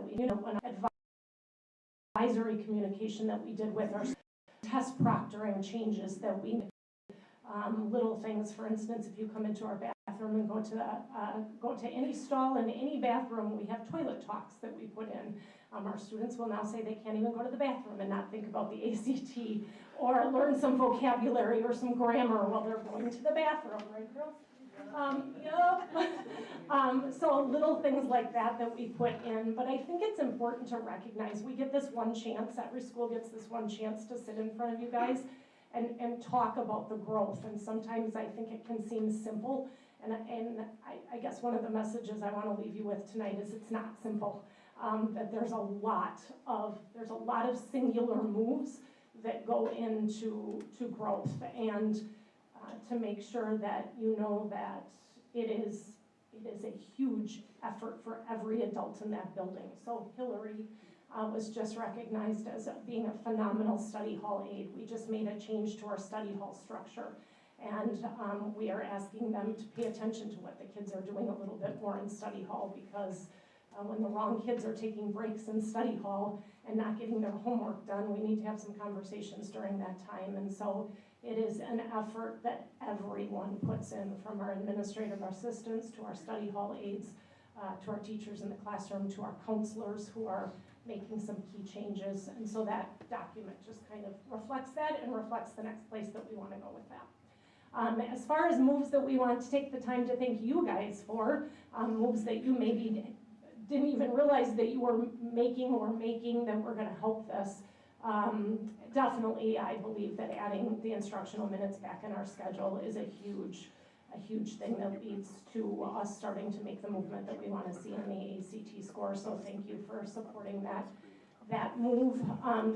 we, an advisory communication that we did with our test proctoring changes that we, little things, for instance, if you come into our bathroom and go to any stall in any bathroom, we have toilet talks that we put in. Our students will now say they can't even go to the bathroom and not think about the ACT or learn some vocabulary or some grammar while they're going to the bathroom, right, girls? So little things like that we put in, but I think it's important to recognize we get this one chance, every school gets this one chance to sit in front of you guys and talk about the growth, and sometimes I think it can seem simple, and I guess one of the messages I want to leave you with tonight is it's not simple, that there's a lot of singular moves that go into growth, and to make sure that you know that it is a huge effort for every adult in that building. So Hillary was just recognized as being a phenomenal study hall aide. We just made a change to our study hall structure, and we are asking them to pay attention to what the kids are doing a little bit more in study hall, because when the wrong kids are taking breaks in study hall and not getting their homework done, we need to have some conversations during that time. And so it is an effort that everyone puts in, from our administrative assistants to our study hall aides, to our teachers in the classroom, to our counselors who are making some key changes. And so that document just kind of reflects that and reflects the next place that we want to go with that. As far as moves that we want to take the time to thank you guys for, moves that you maybe didn't even realize that you were making that were going to help this. Definitely, I believe that adding the instructional minutes back in our schedule is a huge thing that leads to us starting to make the movement that we want to see in the ACT score. So thank you for supporting that move.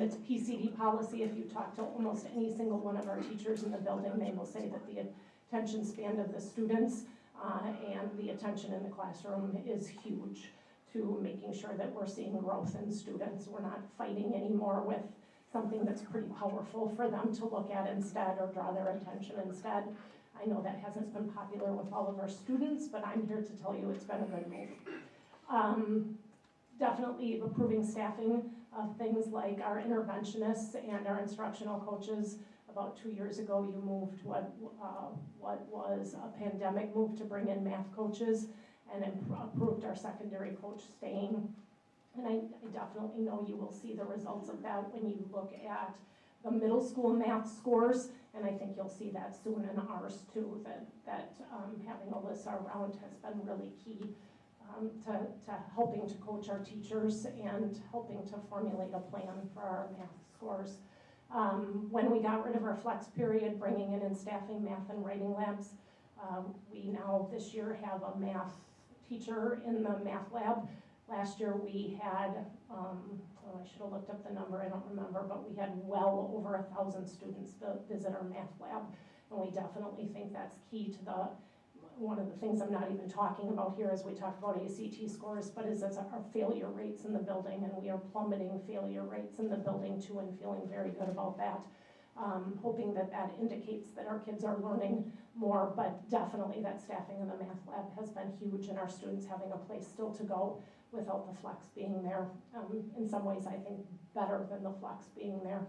It's PCD policy. If you talk to almost any single one of our teachers in the building, they will say that the attention span of the students and the attention in the classroom is huge to making sure that we're seeing growth in students. We're not fighting anymore with something that's pretty powerful for them to look at instead, or draw their attention instead. I know that hasn't been popular with all of our students, but I'm here to tell you it's been a good move. Definitely approving staffing of things like our interventionists and our instructional coaches. About 2 years ago, you moved what was a pandemic move to bring in math coaches, and approved our secondary coach staying. And I definitely know you will see the results of that when you look at the middle school math scores, and I think you'll see that soon in ours too, that having Alyssa around has been really key to helping to coach our teachers and helping to formulate a plan for our math scores. When we got rid of our flex period, bringing in and staffing math and writing labs, we now this year have a math teacher in the math lab. Last year we had, I should have looked up the number, I don't remember, but we had well over 1,000 students visit our math lab, and we definitely think that's key to one of the things I'm not even talking about here as we talk about ACT scores, but is our failure rates in the building, and we are plummeting failure rates in the building too, and feeling very good about that. Hoping that indicates that our kids are learning more, but definitely that staffing in the math lab has been huge, and our students having a place still to go without the flex being there. In some ways, I think better than the flex being there,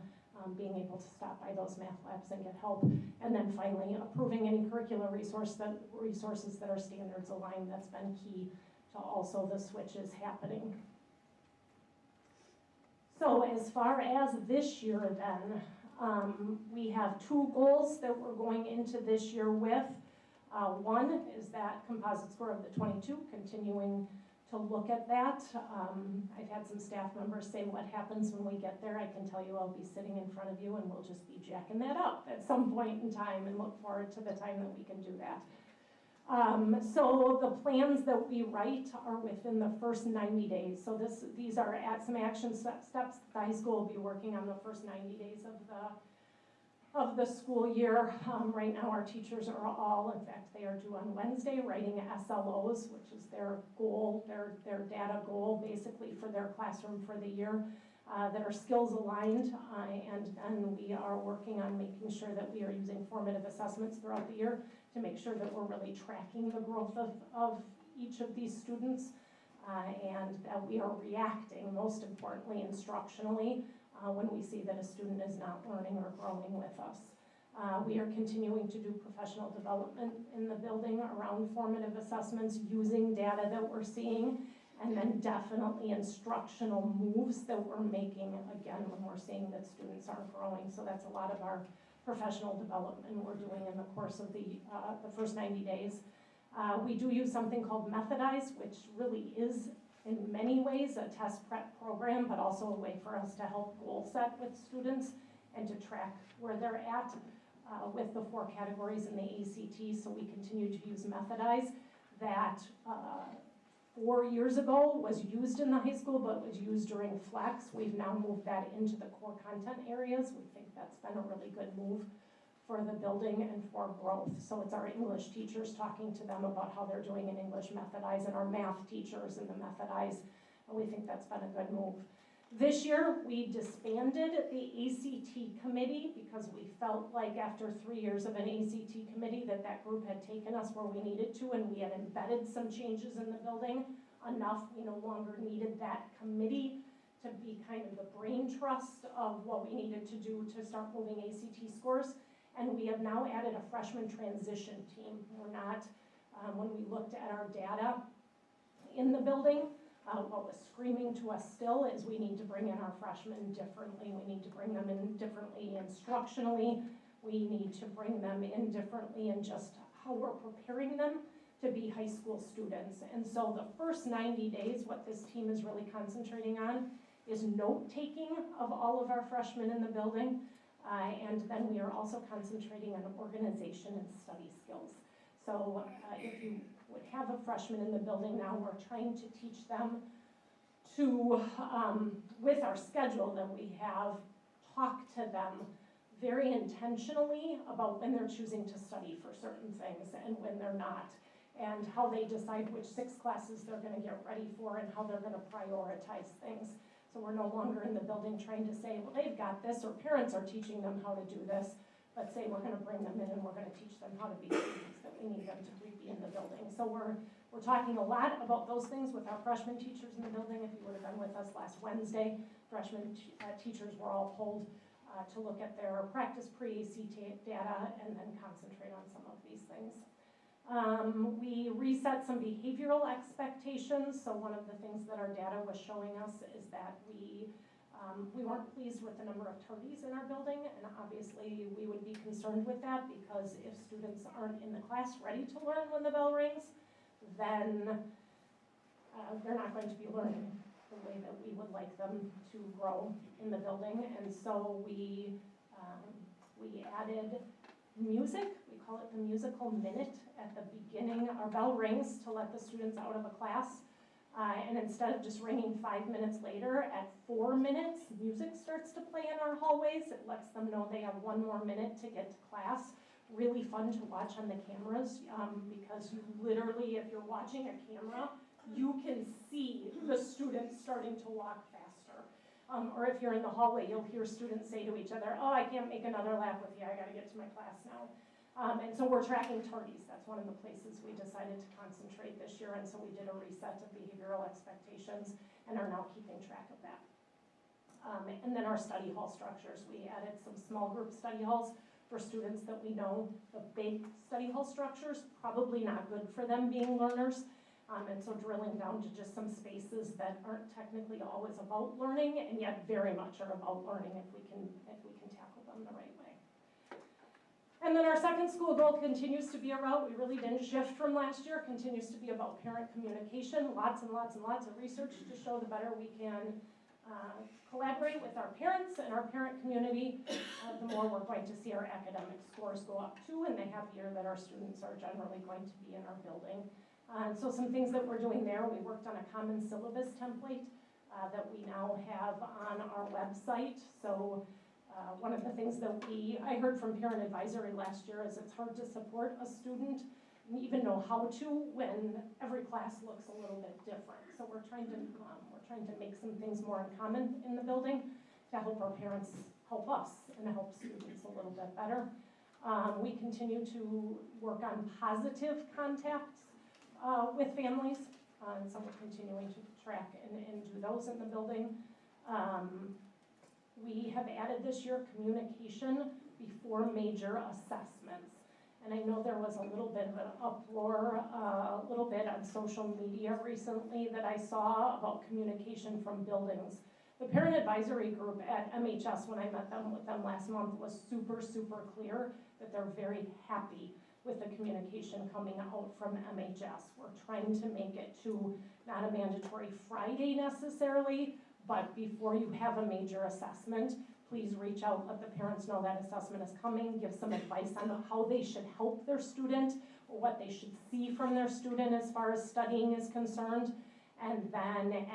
being able to stop by those math labs and get help. And then finally, approving any curricular resources that are standards aligned. That's been key to also the switches happening. So as far as this year then, we have 2 goals that we're going into this year with. One is that composite score of the 22, continuing to look at that. I've had some staff members say, what happens when we get there? I can tell you I'll be sitting in front of you and we'll just be jacking that up at some point in time, and look forward to the time that we can do that. So the plans that we write are within the first 90 days. So these are some action steps that the high school will be working on the first 90 days of the school year. Right now our teachers are all, in fact they are due on Wednesday, writing SLOs, which is their goal, their data goal basically for their classroom for the year, that are skills aligned, and we are working on making sure that we are using formative assessments throughout the year to make sure that we're really tracking the growth of each of these students. and that we are reacting, most importantly instructionally, when we see that a student is not learning or growing with us. We are continuing to do professional development in the building around formative assessments using data that we're seeing, and then definitely instructional moves that we're making, again, when we're seeing that students aren't growing. So that's a lot of our professional development we're doing in the course of the first 90 days. We do use something called Methodize, which really is in many ways a test prep program, but also a way for us to help goal set with students and to track where they're at with the 4 categories in the ACT. So we continue to use Methodize. That 4 years ago was used in the high school, but was used during Flex. We've now moved that into the core content areas. We think that's been a really good move for the building and for growth. So it's our English teachers talking to them about how they're doing in English Methodize, and our math teachers in the Methodize, and we think that's been a good move. This year, we disbanded the ACT committee because we felt like after 3 years of an ACT committee that group had taken us where we needed to, and we had embedded some changes in the building enough. We no longer needed that committee to be kind of the brain trust of what we needed to do to start moving ACT scores. And we have now added a freshman transition team. We're not, when we looked at our data in the building, what was screaming to us still is we need to bring in our freshmen differently. We need to bring them in differently instructionally. We need to bring them in differently in just how we're preparing them to be high school students. And so the first 90 days, what this team is really concentrating on is note-taking of all of our freshmen in the building. And then we are also concentrating on organization and study skills. So if you would have a freshman in the building now, we're trying to teach them to, with our schedule that we have, talk to them very intentionally about when they're choosing to study for certain things and when they're not, and how they decide which 6 classes they're going to get ready for and how they're going to prioritize things. So we're no longer in the building trying to say, well, they've got this, or parents are teaching them how to do this, but say we're going to bring them in and we're going to teach them how to be students that we need them to be in the building. So we're talking a lot about those things with our freshman teachers in the building. If you would have been with us last Wednesday, freshman teachers were all told to look at their practice pre-ACT data and then concentrate on some of these things. We reset some behavioral expectations. So one of the things that our data was showing us is that we weren't pleased with the number of tardies in our building, and obviously we would be concerned with that because if students aren't in the class ready to learn when the bell rings, then they're not going to be learning the way that we would like them to grow in the building. And so we added music. We call it the musical minute at the beginning. Our bell rings to let the students out of a class. And instead of just ringing 5 minutes later, at 4 minutes, music starts to play in our hallways. It lets them know they have 1 more minute to get to class. Really fun to watch on the cameras because you literally, if you're watching a camera, you can see the students starting to walk faster. Or if you're in the hallway, you'll hear students say to each other, oh, I can't make another lap with you, I gotta get to my class now. And so we're tracking tardies. That's one of the places we decided to concentrate this year, and so we did a reset of behavioral expectations and are now keeping track of that. And then our study hall structures. We added some small group study halls for students that we know the big study hall structures, probably not good for them being learners. And so drilling down to just some spaces that aren't technically always about learning and yet very much are about learning if we can tackle them the right way. And then our second school goal continues to be about, we really didn't shift from last year, continues to be about parent communication. Lots and lots and lots of research to show the better we can collaborate with our parents and our parent community, the more we're going to see our academic scores go up too, and the happier that our students are generally going to be in our building. So some things that we're doing there, we worked on a common syllabus template that we now have on our website. So one of the things that I heard from parent advisory last year is it's hard to support a student and even know how to when every class looks a little bit different. So we're trying to make some things more in common in the building to help our parents help us and help students a little bit better. We continue to work on positive contacts with families. And so we're continuing to track and do those in the building. We have added this year communication before major assessments. And I know there was a little bit of an uproar, a little bit on social media recently that I saw about communication from buildings. The parent advisory group at MHS, when I met with them last month, was super, super clear that they're very happy with the communication coming out from MHS. We're trying to make it to not a mandatory Friday necessarily, but before you have a major assessment, please reach out, let the parents know that assessment is coming, give some advice on how they should help their student, or what they should see from their student as far as studying is concerned. And then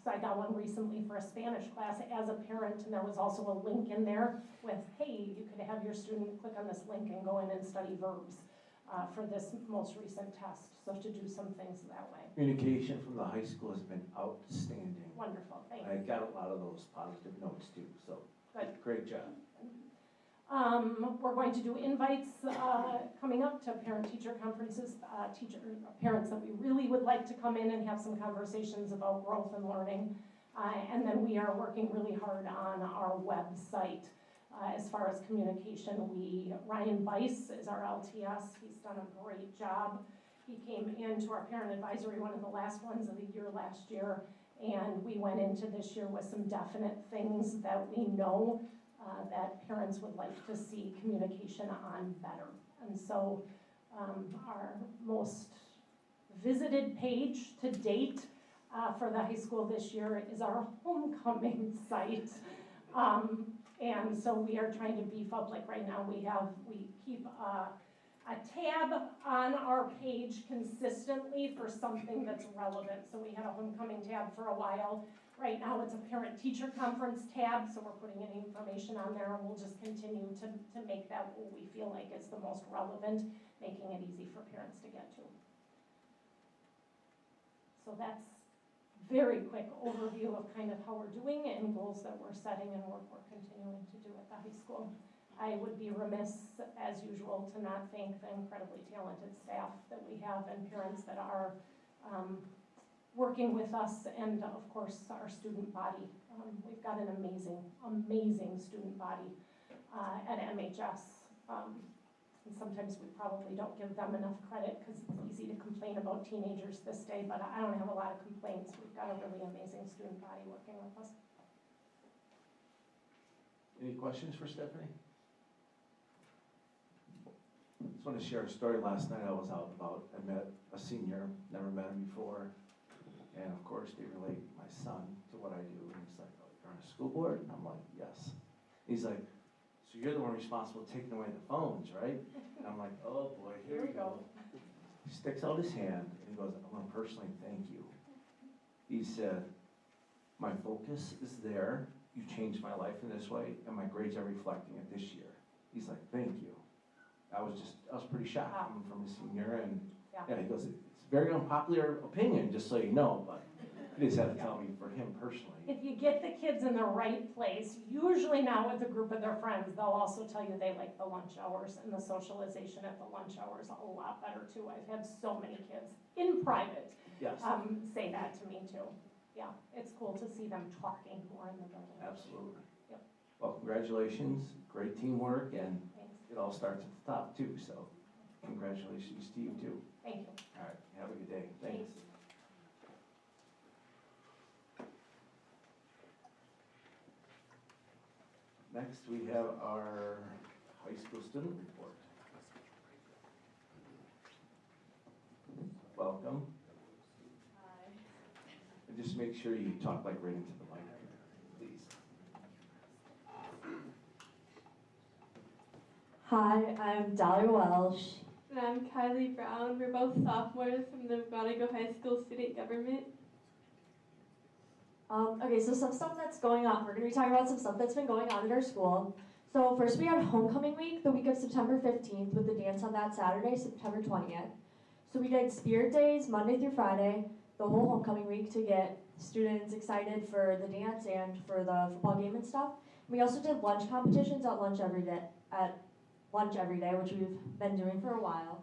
so I got one recently for a Spanish class as a parent, and there was also a link in there with, hey, you could have your student click on this link and go in and study verbs for this most recent test. So to do some things that way. Communication from the high school has been outstanding. Wonderful, thank you. I got a lot of those positive notes too, so good. Great job. We're going to do invites coming up to parent-teacher conferences, parents that we really would like to come in and have some conversations about growth and learning. And then we are working really hard on our website as far as communication. Ryan Bice is our LTS. He's done a great job. He came into our parent advisory, one of the last ones of the year last year, and we went into this year with some definite things that we know that parents would like to see communication on better. And so our most visited page to date for the high school this year is our homecoming site. And so we are trying to beef up, like right now we keep a tab on our page consistently for something that's relevant. So we had a homecoming tab for a while. Right now it's a parent-teacher conference tab, so we're putting any information on there, and we'll just continue to make that what we feel like is the most relevant, making it easy for parents to get to. So that's very quick overview of kind of how we're doing and goals that we're setting and work we're continuing to do at the high school. I would be remiss, as usual, to not thank the incredibly talented staff that we have and parents that are working with us, and of course our student body. We've got an amazing, amazing student body at MHS. And sometimes we probably don't give them enough credit because it's easy to complain about teenagers this day, but I don't have a lot of complaints. We've got a really amazing student body working with us. Any questions for Stephanie? I just want to share a story. Last night I was out and about. I met a senior, never met him before. And of course, they relate my son to what I do. And he's like, oh, you're on a school board? And I'm like, yes. He's like, so you're the one responsible for taking away the phones, right? And I'm like, oh boy, here we go. He sticks out his hand and he goes, I want to personally thank you. He said, my focus is there. You changed my life in this way, and my grades are reflecting it this year. He's like, thank you. I was pretty shocked coming from a senior, and yeah, he goes, it's a very unpopular opinion, just so you know, but he just had to tell me for him personally. If you get the kids in the right place, usually now with a group of their friends, they'll also tell you they like the lunch hours and the socialization at the lunch hours a lot better too. I've had so many kids in private say that to me too. Yeah, it's cool to see them talking more in the building. Absolutely. Yep. Well, congratulations, great teamwork, and Thanks. it all starts at the top too, so congratulations to you too. Thank you. All right, have a good day. Thanks. Next, we have our high school student report. Welcome. Hi. And just make sure you talk like right into the mic, please. Hi, I'm Dolly Welsh. And I'm Kylie Brown. We're both sophomores from the Mukwonago High School Student Government. Okay, so some stuff that's going on. We're going to be talking about some stuff that's been going on at our school. So first we had homecoming week, the week of September 15th, with the dance on that Saturday, September 20th. So we did spirit days, Monday through Friday, the whole homecoming week to get students excited for the dance and for the football game and stuff. We also did lunch competitions at lunch every day, which we've been doing for a while.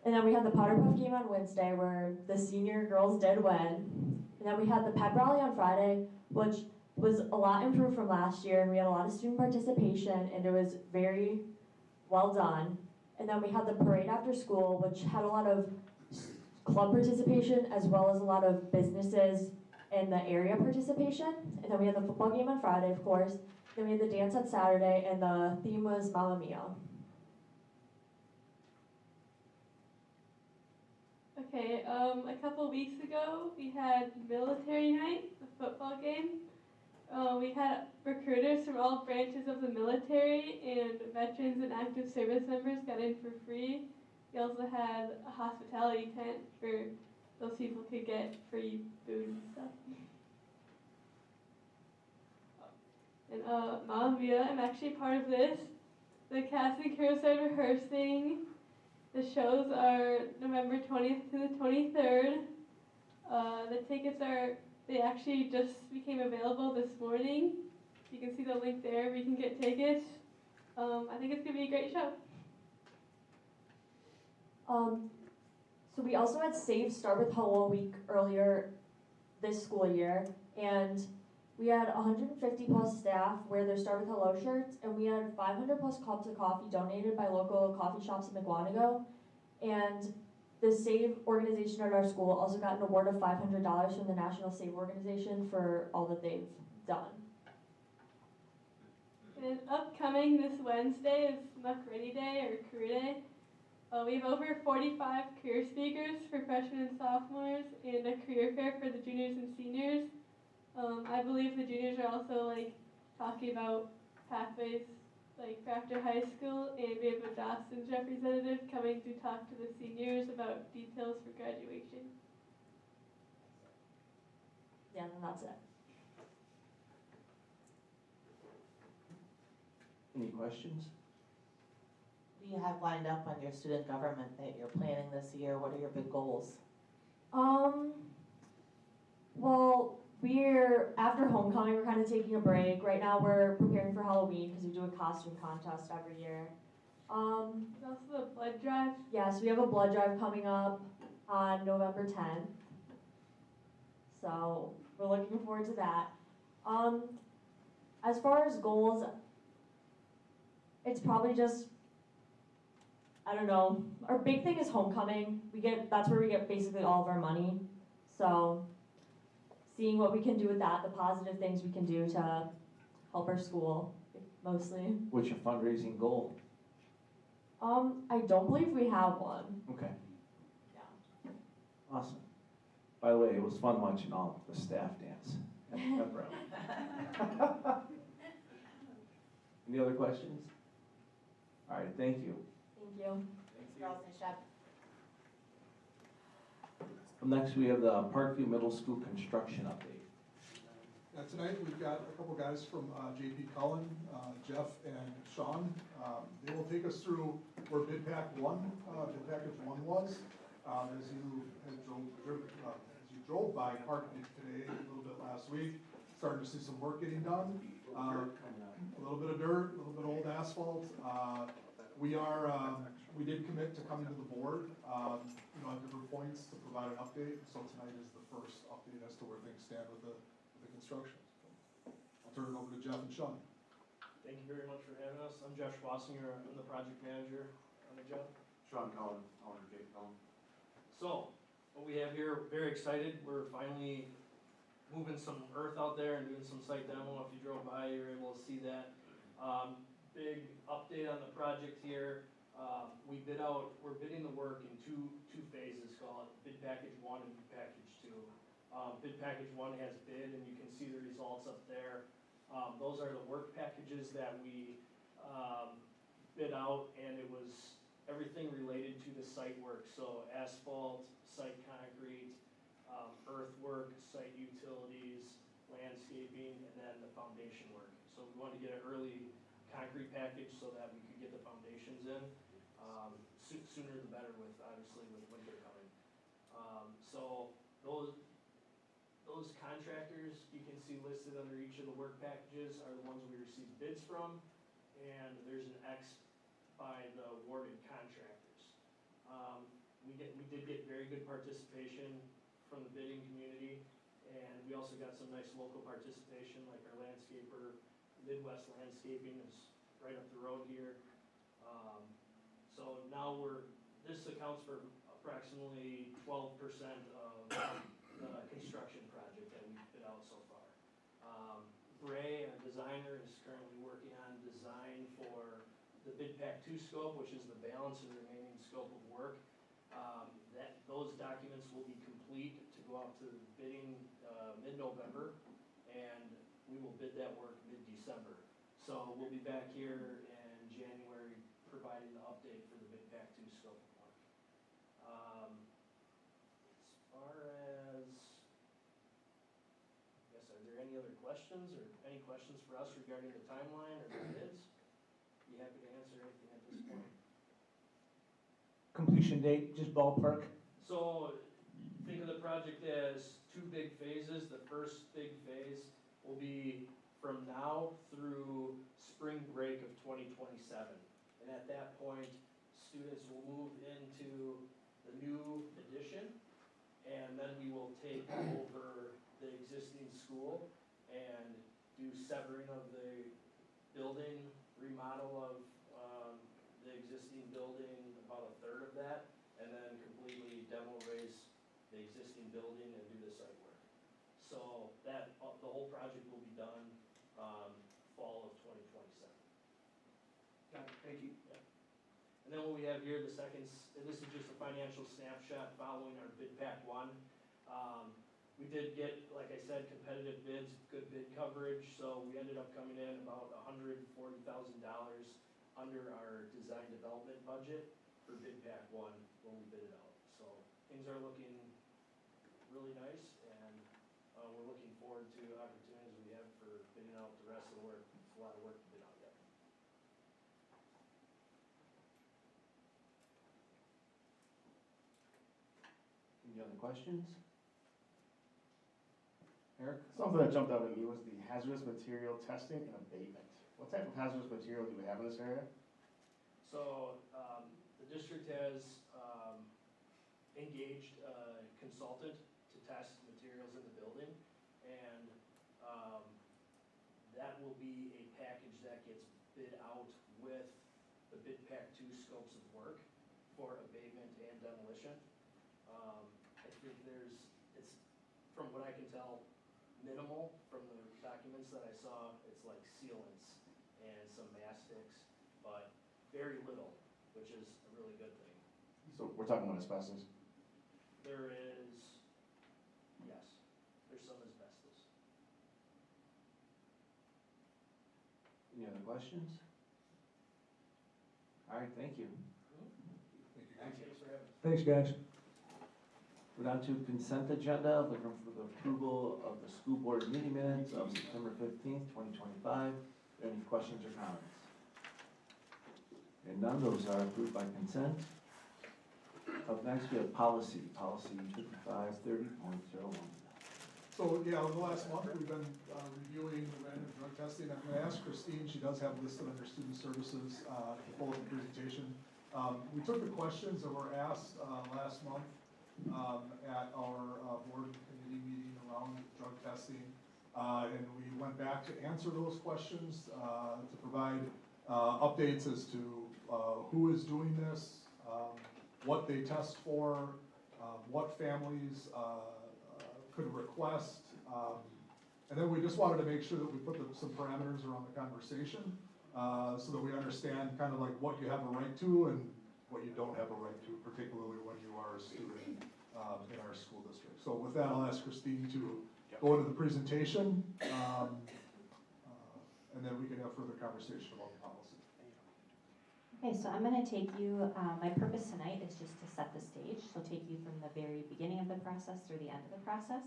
And then we had the Powder Puff game on Wednesday where the senior girls did win. And then we had the pep rally on Friday, which was a lot improved from last year, and we had a lot of student participation, and it was very well done. And then we had the parade after school, which had a lot of club participation as well as a lot of businesses in the area participation. And then we had the football game on Friday, of course. Then we had the dance on Saturday, and the theme was Mamma Mia. Okay, a couple weeks ago, we had military night, the football game. We had recruiters from all branches of the military, and veterans and active service members got in for free. We also had a hospitality tent where those people could get free food and stuff. And Mamma Mia, I'm actually part of this. The cast and crew started rehearsing. The shows are November 20th to the 23rd. The tickets they actually just became available this morning. You can see the link there, we can get tickets. I think it's gonna be a great show. So we also had Save Start with Hello Week earlier this school year, and we had 150 plus staff wear their Start with Hello shirts, and we had 500 plus cups of coffee donated by local coffee shops in Mukwonago. And the Save organization at our school also got an award of $500 from the National Save Organization for all that they've done. And upcoming this Wednesday is Muck Ready Day or Career Day. We have over 45 career speakers for freshmen and sophomores, and a career fair for the juniors and seniors. I believe the juniors are also talking about pathways for after high school, and we have a Dawson's representative coming to talk to the seniors about details for graduation. Yeah, and that's it. Any questions? What do you have lined up on your student government that you're planning this year? What are your big goals? Well, after homecoming, we're kind of taking a break. Right now we're preparing for Halloween because we do a costume contest every year. There's also the blood drive. Yes, we have a blood drive coming up on November 10th. So we're looking forward to that. As far as goals, it's probably just, I don't know. Our big thing is homecoming. That's where we get basically all of our money. So seeing what we can do with that, the positive things we can do to help our school, mostly. What's your fundraising goal? I don't believe we have one. Okay, Yeah. awesome. By the way, it was fun watching all the staff dance at the pep rally. Any other questions? All right, thank you. Thank you. Girls and Shep. Next, we have the Parkview Middle School construction update. Tonight, we've got a couple guys from JP Cullen, Jeff and Sean. They will take us through where bid package one was. As you drove by Parkview today, a little bit last week, starting to see some work getting done. A little bit of dirt, a little bit of old asphalt. We did commit to coming to the board, at different points to provide an update. So tonight is the first update as to where things stand with the construction. I'll turn it over to Jeff and Sean. Thank you very much for having us. I'm Jeff Schwassinger. I'm the project manager on the job. Sean Cullen, owner Jake Cullen. So, what we have here, very excited. We're finally moving some earth out there and doing some site demo. If you drove by, you were able to see that. Big update on the project here. We're bidding the work in two phases, call it bid package 1 and bid package 2. Bid package 1 has bid, and you can see the results up there. Those are the work packages that we bid out, and it was everything related to the site work. So asphalt, site concrete, earthwork, site utilities, landscaping, and then the foundation work. So we wanted to get an early concrete package so that we could get the foundations in. Sooner the better, obviously with winter coming. So those contractors you can see listed under each of the work packages are the ones we received bids from, and there's an X by the awarded contractors. we did get very good participation from the bidding community, and we also got some nice local participation, like our landscaper, Midwest Landscaping is right up the road here. So now this accounts for approximately 12% of the construction project that we've bid out so far. Ray, our designer, is currently working on design for the bid pack 2 scope, which is the balance of the remaining scope of work. Those documents will be complete to go out to bidding mid-November, and we will bid that work mid-December. So we'll be back here in January providing the update for the bid pack 2 scope of work. As far as, I guess, are there any other questions or any questions for us regarding the timeline or the bids? Be happy to answer anything at this point. Completion date, just ballpark? So think of the project as 2 big phases. The first big phase will be from now through spring break of 2027. And at that point, students will move into the new addition, and then we will take over the existing school and do severing of the building, remodel of the existing building, about 1/3 of that, and then completely demo raise the existing building and do the site work. So that, the whole project will be done fall of 2027. Got it, thank you. And then what we have here, the second, and this is just a financial snapshot following our bid pack 1. We did get, like I said, competitive bids, good bid coverage, so we ended up coming in about $140,000 under our design development budget for bid pack 1 when we bid it out. So things are looking really nice, and we're looking forward to opportunities we have for bidding out the rest of the work. It's a lot of work to bid out yet. Any other questions? Eric? Something that jumped out at me was the hazardous material testing and abatement. What type of hazardous material do we have in this area? So the district has engaged a consultant to test materials in the building, and that will be a package that gets bid out with the bid pack 2 scopes of work for abatement and demolition. I think it's, from what I can tell, minimal from the documents that I saw. It's like sealants and some mastics, but very little, which is a really good thing. So we're talking about asbestos. There is, yes, there's some asbestos. Any other questions? All right, thank you. Thanks for having us. Thanks, guys. We're down to consent agenda, looking for the approval of the school board meeting minutes of September 15th, 2025. Any questions or comments? And none, those are approved by consent. Up next, we have policy 5530.01. So, yeah, over the last month, we've been reviewing random drug testing. I'm gonna ask Christine, she does have listed under student services, to pull up the presentation. We took the questions that were asked last month at our board committee meeting around drug testing. And we went back to answer those questions, to provide updates as to who is doing this, what they test for, what families could request. And then we just wanted to make sure that we put some parameters around the conversation, so that we understand kind of like what you have a right to and what you don't have a right to, particularly when you are a student in our school district. So with that, I'll ask Christine to go into the presentation, and then we can have further conversation about the policy. Okay, so I'm going to take you, my purpose tonight is just to set the stage, so take you from the very beginning of the process through the end of the process.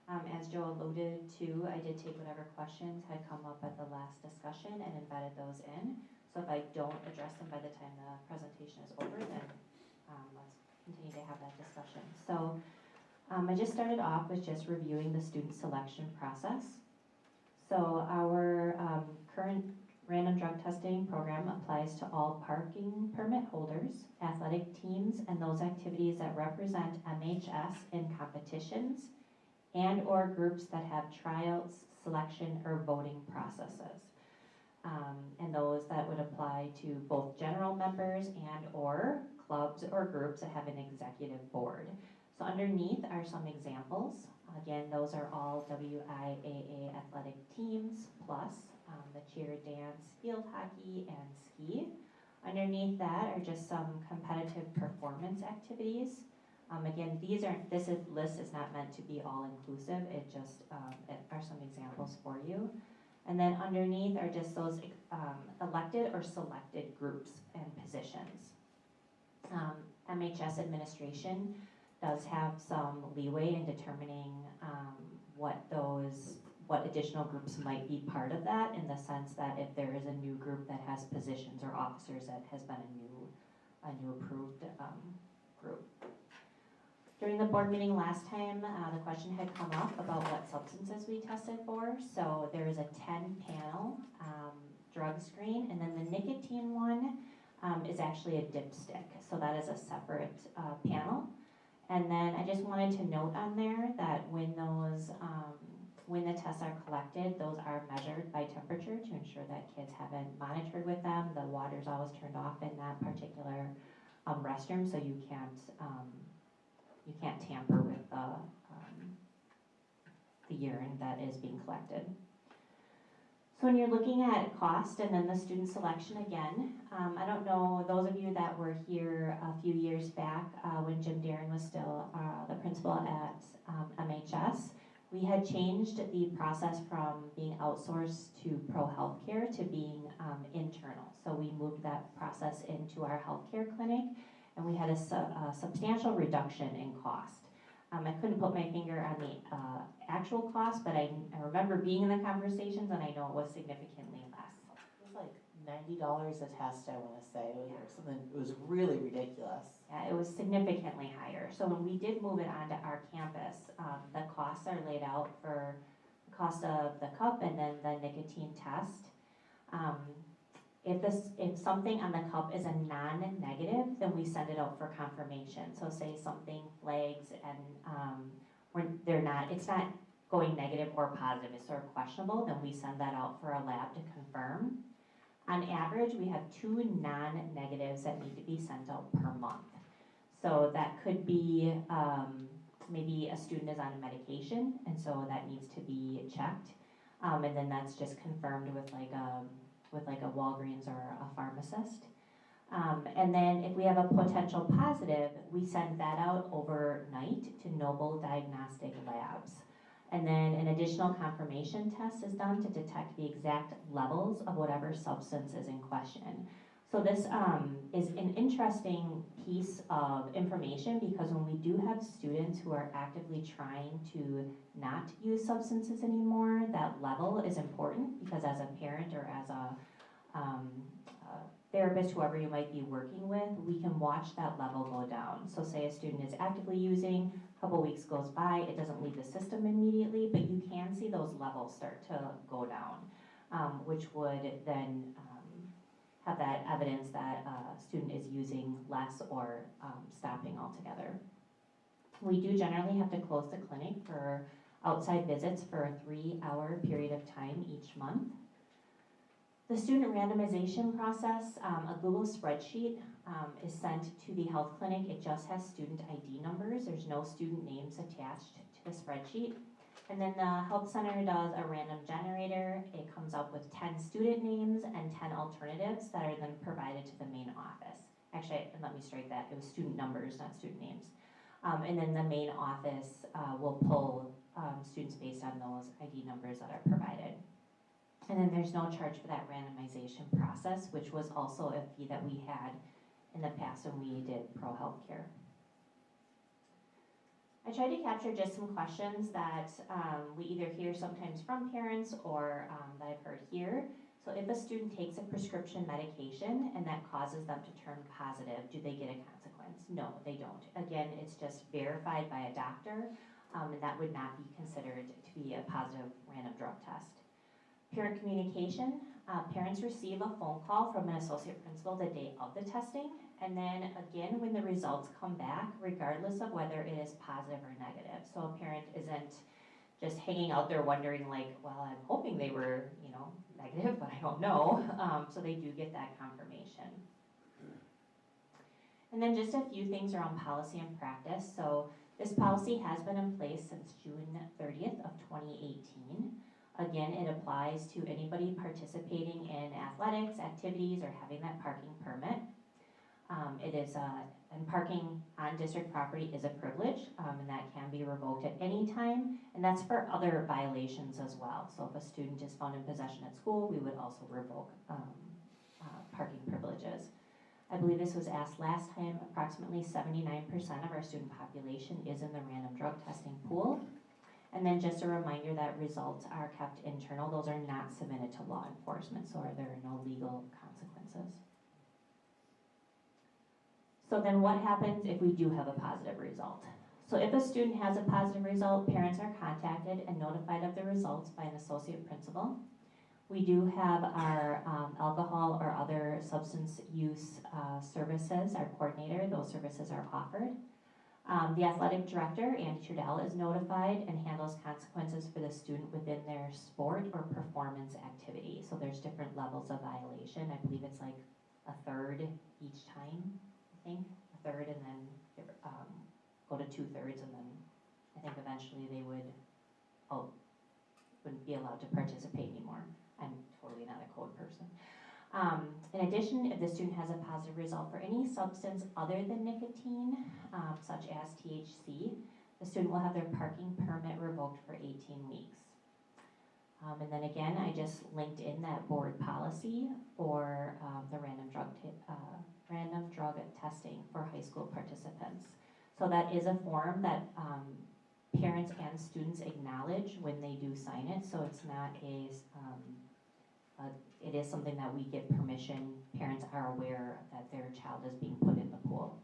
As Joe alluded to, I did take whatever questions had come up at the last discussion and embedded those in. So if I don't address them by the time the presentation is over, then let's continue to have that discussion. So I just started off with just reviewing the student selection process. So our current Random drug testing program applies to all parking permit holders, athletic teams, and those activities that represent MHS in competitions and/or groups that have tryouts, selection, or voting processes. And those that would apply to both general members and/or clubs or groups that have an executive board. So underneath are some examples. Again, those are all WIAA athletic teams, plus the cheer, dance, field hockey, and ski. Underneath that are just some competitive performance activities. Again, this list is not meant to be all inclusive, it just are some examples for you. And then underneath are just those elected or selected groups and positions. MHS administration does have some leeway in determining what additional groups might be part of that, in the sense that if there is a new group that has positions or officers, that has been a new approved group. During the board meeting last time, the question had come up about what substances we tested for. So there is a 10-panel drug screen, and then the nicotine one is actually a dipstick. So that is a separate panel. And then I just wanted to note on there that when the tests are collected, those are measured by temperature to ensure that kids haven't monitored with them. The water's always turned off in that particular restroom, so you can't tamper with the urine that is being collected. So when you're looking at cost and then the student selection again, I don't know, those of you that were here a few years back when Jim Daring was still the principal at MHS, we had changed the process from being outsourced to Pro Healthcare to being internal. So we moved that process into our healthcare clinic, and we had a substantial reduction in cost. I couldn't put my finger on the actual cost, but I remember being in the conversations, and I know it was significantly less. It was like $90 a test, I wanna say, or something, it was really ridiculous. Yeah, it was significantly higher. So when we did move it onto our campus, the costs are laid out for the cost of the cup and then the nicotine test. If something on the cup is a non-negative, then we send it out for confirmation. So say something flags and it's not going negative or positive, it's sort of questionable, then we send that out for a lab to confirm. On average, we have 2 non-negatives that need to be sent out per month. So that could be maybe a student is on a medication, and so that needs to be checked. And then that's just confirmed with like a Walgreens or a pharmacist. And then if we have a potential positive, we send that out overnight to Noble Diagnostic Labs. And then an additional confirmation test is done to detect the exact levels of whatever substance is in question. So this is an interesting piece of information, because when we do have students who are actively trying to not use substances anymore, that level is important, because as a parent or as a therapist, whoever you might be working with, we can watch that level go down. So say a student is actively using, a couple weeks goes by, it doesn't leave the system immediately, but you can see those levels start to go down, which would then have that evidence that a student is using less or stopping altogether. We do generally have to close the clinic for outside visits for a 3-hour period of time each month. The student randomization process, a Google spreadsheet is sent to the health clinic. It just has student ID numbers. There's no student names attached to the spreadsheet. And then the health center does a random generator. It comes up with 10 student names and 10 alternatives that are then provided to the main office. Actually, let me strike that. It was student numbers, not student names. And then the main office will pull students based on those ID numbers that are provided. And then there's no charge for that randomization process, which was also a fee that we had in the past when we did Pro Healthcare. I tried to capture just some questions that we either hear sometimes from parents or that I've heard here. So if a student takes a prescription medication and that causes them to turn positive, do they get a consequence? No, they don't. Again, it's just verified by a doctor, and that would not be considered to be a positive random drug test. Parent communication, parents receive a phone call from an associate principal the day of the testing, and then again when the results come back, regardless of whether it is positive or negative. So a parent isn't just hanging out there wondering like, well, I'm hoping they were, negative, but I don't know. So they do get that confirmation. And then just a few things around policy and practice. So this policy has been in place since June 30th of 2018. Again, it applies to anybody participating in athletics, activities, or having that parking permit. And parking on district property is a privilege, and that can be revoked at any time, and that's for other violations as well. So if a student is found in possession at school, we would also revoke parking privileges. I believe this was asked last time, approximately 79% of our student population is in the random drug testing pool. And then just a reminder that results are kept internal. Those are not submitted to law enforcement, so there are no legal consequences. So then what happens if we do have a positive result? So if a student has a positive result, parents are contacted and notified of the results by an associate principal. We do have our alcohol or other substance use services, our coordinator, those services are offered. The athletic director, Andy Trudell, is notified and handles consequences for the student within their sport or performance activity. So there's different levels of violation. I believe it's like a third each time, I think. A third and then go to 2/3 and then I think eventually they wouldn't be allowed to participate anymore. I'm totally not a code person. In addition, if the student has a positive result for any substance other than nicotine, such as THC, the student will have their parking permit revoked for 18 weeks. And then again, I just linked in that board policy for the random drug testing for high school participants. So that is a form that parents and students acknowledge when they do sign it, so it's not it is something that we get permission. Parents are aware that their child is being put in the pool.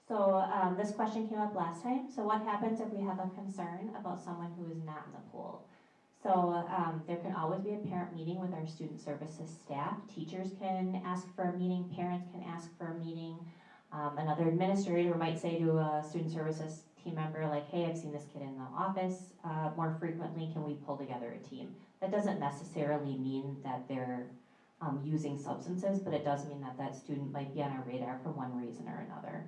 So this question came up last time. So what happens if we have a concern about someone who is not in the pool? So there can always be a parent meeting with our student services staff. Teachers can ask for a meeting, parents can ask for a meeting. Another administrator might say to a student services team member like, hey, I've seen this kid in the office more frequently, can we pull together a team? That doesn't necessarily mean that they're using substances, but it does mean that that student might be on our radar for one reason or another.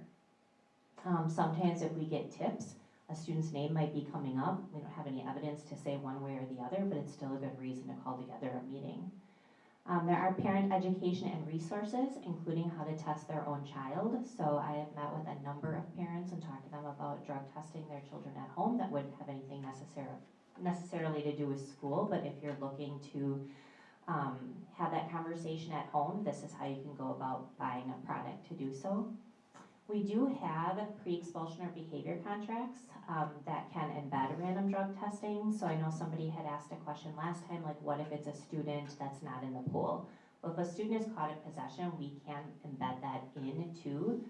Sometimes if we get tips, a student's name might be coming up. We don't have any evidence to say one way or the other, but it's still a good reason to call together a meeting. There are parent education and resources, including how to test their own child. So I have met with a number of parents and talked to them about drug testing their children at home. That wouldn't have anything necessarily to do with school, but if you're looking to have that conversation at home, this is how you can go about buying a product to do so. We do have pre-expulsion or behavior contracts that can embed random drug testing. So I know somebody had asked a question last time, like what if it's a student that's not in the pool? Well, if a student is caught in possession, we can embed that into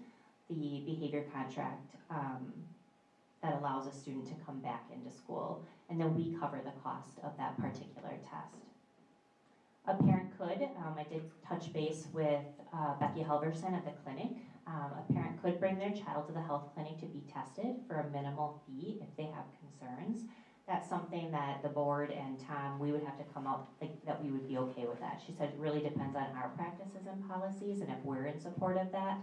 the behavior contract that allows a student to come back into school, and then we cover the cost of that particular test. A parent could, I did touch base with Becky Halverson at the clinic. A parent could bring their child to the health clinic to be tested for a minimal fee if they have concerns. That's something that the board and Tom, we would have to come up, that we would be okay with that. She said it really depends on our practices and policies, and if we're in support of that,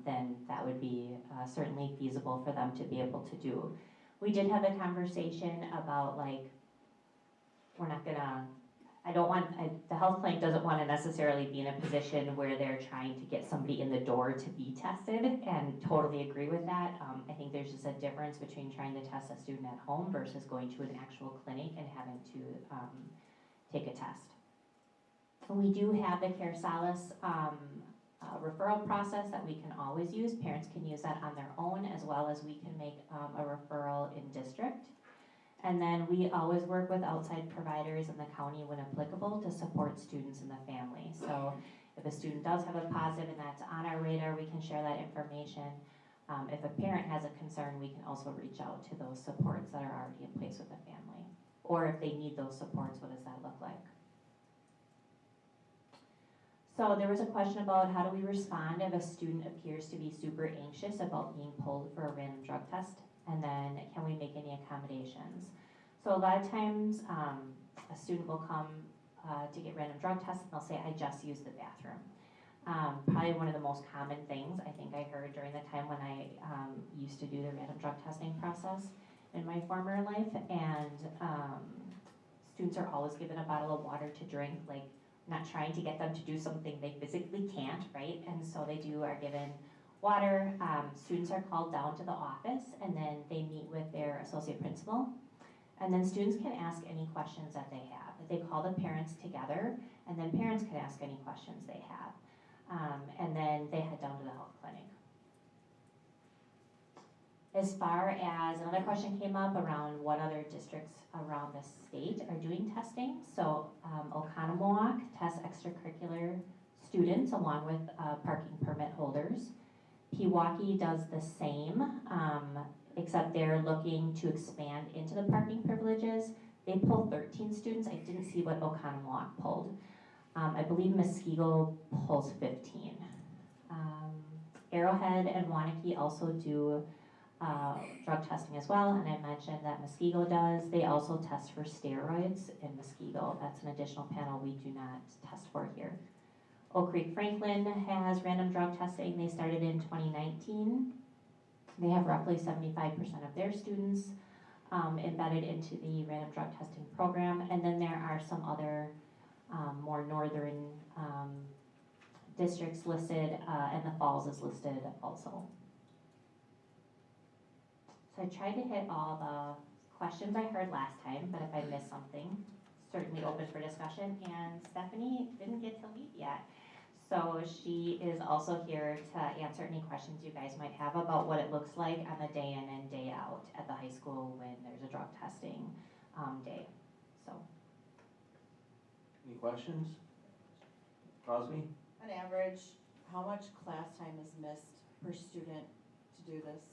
then that would be certainly feasible for them to be able to do. We did have a conversation about we're not gonna, the health clinic doesn't want to necessarily be in a position where they're trying to get somebody in the door to be tested, and totally agree with that. I think there's just a difference between trying to test a student at home versus going to an actual clinic and having to take a test. We do have the Care Solace referral process that we can always use. Parents can use that on their own, as well as we can make a referral in district. And then we always work with outside providers in the county when applicable to support students and the family. So if a student does have a positive and that's on our radar, we can share that information. If a parent has a concern, we can also reach out to those supports that are already in place with the family. Or if they need those supports, what does that look like? So there was a question about how do we respond if a student appears to be super anxious about being pulled for a random drug test, and then can we make any accommodations? So a lot of times a student will come to get random drug tests and they'll say, I just used the bathroom. Probably one of the most common things I think I heard during the time when I used to do the random drug testing process in my former life, and students are always given a bottle of water to drink, like not trying to get them to do something they physically can't, right? And so are given water. Students are called down to the office and then they meet with their associate principal. And then students can ask any questions that they have. They call the parents together and then parents can ask any questions they have. And then they head down to the health clinic. As far as another question came up around what other districts around the state are doing testing. So Oconomowoc tests extracurricular students along with parking permit holders. Pewaukee does the same, except they're looking to expand into the parking privileges. They pull 13 students. I didn't see what Oconomowoc pulled. I believe Muskego pulls 15. Arrowhead and Waunakee also do drug testing as well, and I mentioned that Muskego does. They also test for steroids in Muskego. That's an additional panel we do not test for here. Oak Creek Franklin has random drug testing. They started in 2019. They have roughly 75% of their students embedded into the random drug testing program, and then there are some other more northern districts listed, and the Falls is listed also. So I tried to hit all the questions I heard last time, but if I missed something, certainly open for discussion. And Stephanie didn't get to leave yet. So she is also here to answer any questions you guys might have about what it looks like on the day in and day out at the high school when there's a drug testing day. So. Any questions? Crosby? On average, how much class time is missed per student to do this?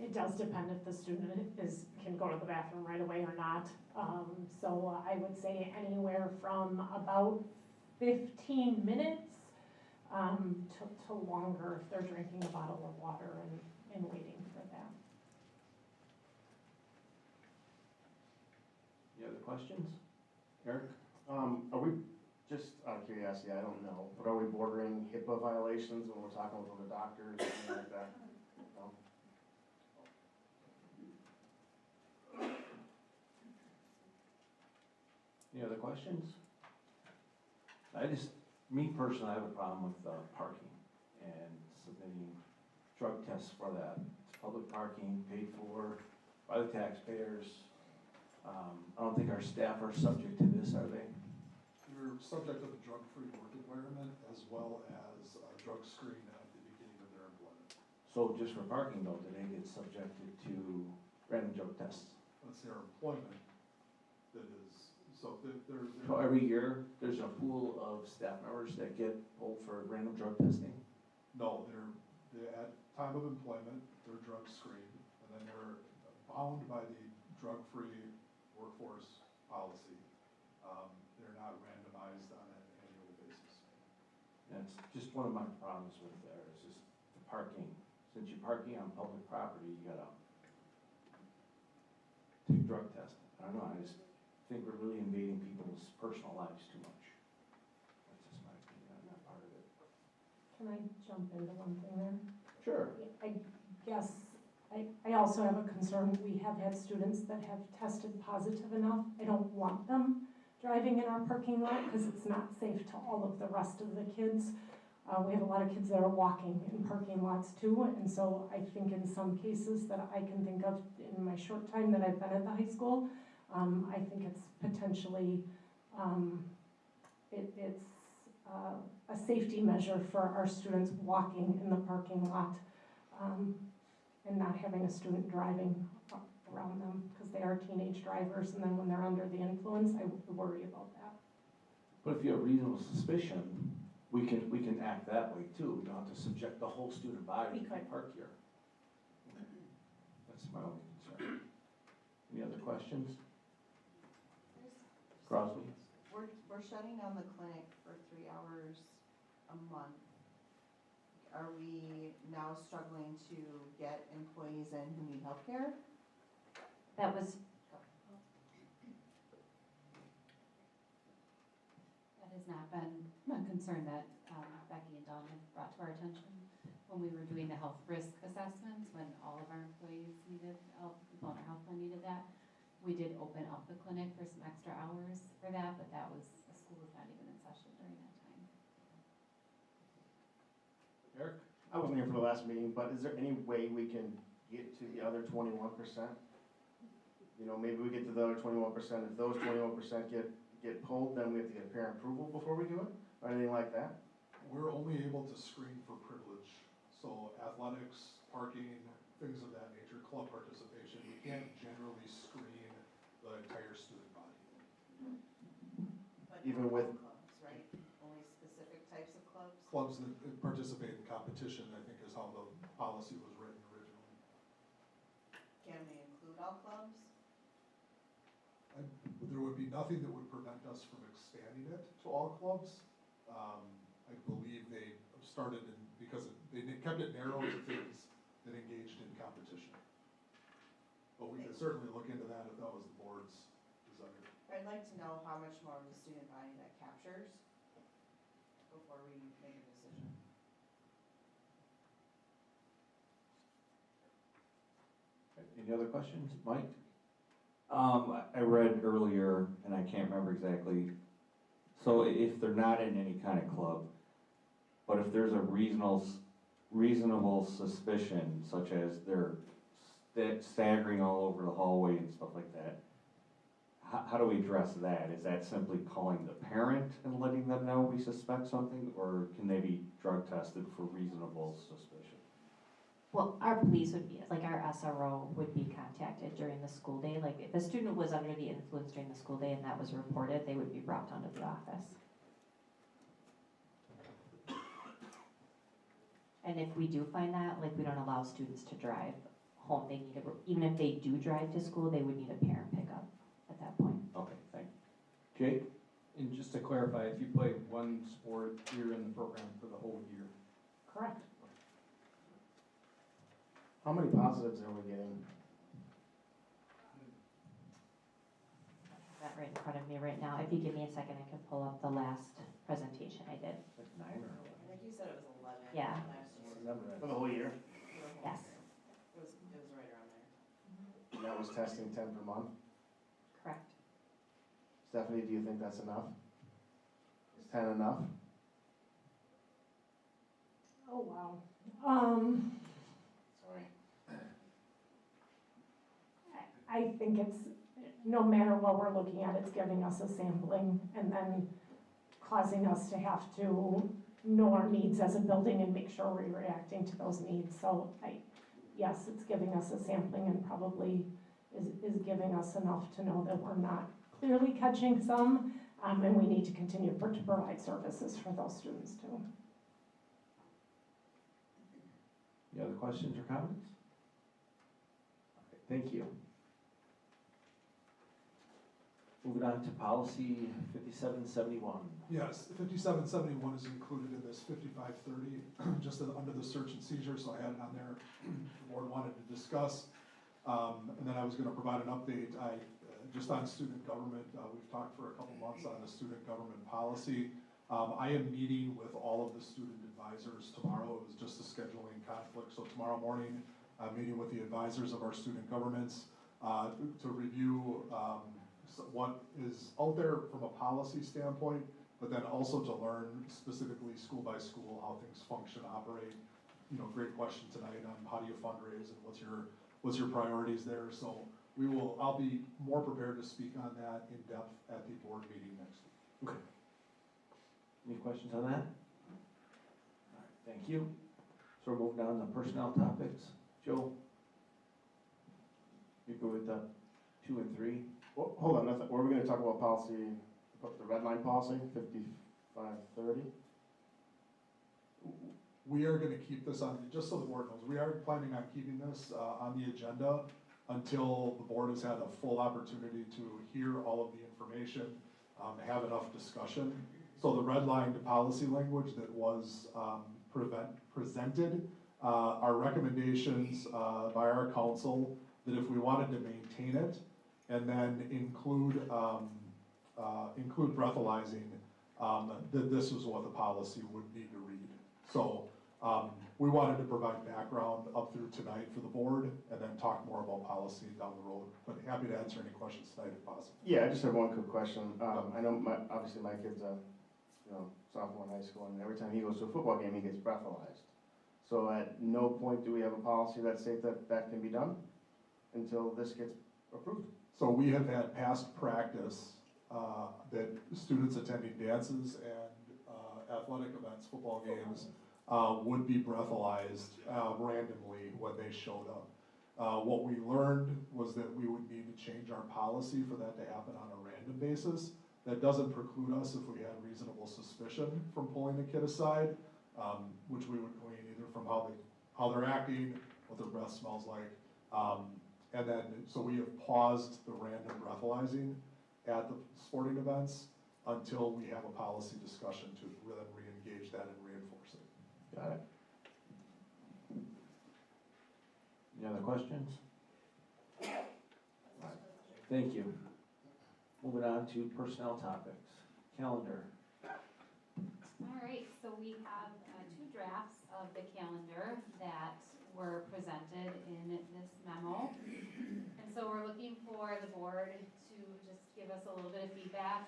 It does depend if the student can go to the bathroom right away or not. So I would say anywhere from about 15 minutes to longer if they're drinking a bottle of water and waiting for that. Any other questions? Eric? Are we, just out of curiosity, I don't know, but are we bordering HIPAA violations when we're talking with other doctors, anything like that? No? Any other questions? Me personally, I have a problem with parking and submitting drug tests for that. It's public parking, paid for by the taxpayers. I don't think our staff are subject to this, are they? You're subject to the drug-free work environment as well as a drug screen at the beginning of their employment. So just for parking though, do they get subjected to random drug tests? That's their employment that is, so they're. So every year, there's a pool of staff members that get pulled for random drug testing? No, they're at time of employment, they're drug screened, and then they're bound by the drug-free workforce policy. They're not randomized on an annual basis. That's just one of my problems with there, is just the parking. Since you're parking on public property, you gotta take a drug test. I don't know, I just think we're really invading people's personal lives too much. That's just my opinion on that part of it. Can I jump into one thing there? Sure. I guess I also have a concern. We have had students that have tested positive enough. I don't want them driving in our parking lot because it's not safe to all of the rest of the kids. We have a lot of kids that are walking in parking lots too, and so I think in some cases that I can think of in my short time that I've been at the high school, I think it's potentially, it's a safety measure for our students walking in the parking lot and not having a student driving around them because they are teenage drivers, and then when they're under the influence, I worry about that. But if you have reasonable suspicion, we can act that way too. We don't have to subject the whole student body if they park here. That's my only concern. Any other questions? Crosby? We're shutting down the clinic for 3 hours a month. Are we now struggling to get employees in who need healthcare? That was, That has not been a concern that Becky and Dawn have brought to our attention when we were doing the health risk assessments, when all of our employees needed, all the people on our health plan needed that. We did open up the clinic for some extra hours for that, but that was, the school was not even in session during that time. Eric? I wasn't here for the last meeting, but is there any way we can get to the other 21%? You know, maybe we get to the other 21%. If those 21% get pulled, then we have to get parent approval before we do it, or anything like that? We're only able to screen for privilege, so athletics, parking, things of that nature, club participation. We can't generally screen the entire student body. But Even not with- all clubs, right? Only specific types of clubs? Clubs that participate in competition, I think, is how the policy was written originally. Can we include all clubs? There would be nothing that would prevent us from expanding it to all clubs. I believe they started in, because they kept it narrow to things that engaged in competition. But we could certainly look into that if that was the board's desire. I'd like to know how much more of the student body that captures before we make a decision. Any other questions? Mike? I read earlier, and I can't remember exactly, so if they're not in any kind of club, but if there's a reasonable suspicion, such as they're staggering all over the hallway and stuff like that, how do we address that? Is that simply calling the parent and letting them know we suspect something, or can they be drug tested for reasonable suspicion? well, our police would be, like our SRO would be contacted during the school day. Like if a student was under the influence during the school day and that was reported, they would be brought down to the office. And if we do find that, like we don't allow students to drive home, they need a, even if they do drive to school, they would need a parent pickup at that point. Okay, thank you. Jake? And just to clarify, if you play one sport, you're in the program for the whole year. Correct. How many positives are we getting? I have that right in front of me right now. If you give me a second, I can pull up the last presentation I did. Like 9 or I think you said it was 11 Yeah. last year. Remember For the whole year? Yes, It was right around there. And that was testing 10 per month? correct. Stephanie, do you think that's enough? Is 10 enough? Oh, wow. Sorry. I think it's, no matter what we're looking at, it's giving us a sampling and then causing us to have to know our needs as a building and make sure we're reacting to those needs. So yes, it's giving us a sampling and probably is giving us enough to know that we're not clearly catching some, and we need to continue to provide services for those students too. Any other questions or comments? Okay, thank you. Moving on to policy 5771. Yes, 5771 is included in this 5530, just under the search and seizure, so I had it on there. The board wanted to discuss. And then I was gonna provide an update. Just on student government, we've talked for a couple months on the student government policy. I am meeting with all of the student advisors tomorrow. It was just a scheduling conflict, so tomorrow morning, I'm meeting with the advisors of our student governments to review what is out there from a policy standpoint, but then also to learn specifically school by school how things function, operate. You know, great question tonight on how do you fundraise and what's your priorities there. So I'll be more prepared to speak on that in depth at the board meeting next week. Okay. Any questions on that? All right, thank you. So we're moving down to personnel topics. Joe? You go with the 2 and 3? Well, hold on, were we gonna talk about policy, the red line policy, 5530? We are gonna keep this on, just so the board knows, we are planning on keeping this, on the agenda until the board has had a full opportunity to hear all of the information, have enough discussion. So the redlined policy language that was, presented, are recommendations, by our council, that if we wanted to maintain it, and then include breathalyzing, that this was what the policy would need to read. So, we wanted to provide background up through tonight for the board, and then talk more about policy down the road, but happy to answer any questions tonight if possible. Yeah, I just have one quick question. I know obviously my kid's a, sophomore in high school, and every time he goes to a football game, he gets breathalyzed. So at no point do we have a policy that states that that can be done until this gets approved? So we have had past practice, that students attending dances and, athletic events, football games, would be breathalyzed, randomly when they showed up. What we learned was that we would need to change our policy for that to happen on a random basis. That doesn't preclude us if we had reasonable suspicion from pulling a kid aside, which we would glean either from how they're acting, what their breath smells like. And then, so we have paused the random breathalyzing at the sporting events until we have a policy discussion to then re-engage that and reinforce it. Got it. Any other questions? Alright, thank you. Moving on to personnel topics. Calendar. All right, so we have two drafts of the calendar that were presented in this memo. And so we're looking for the board to just give us a little bit of feedback.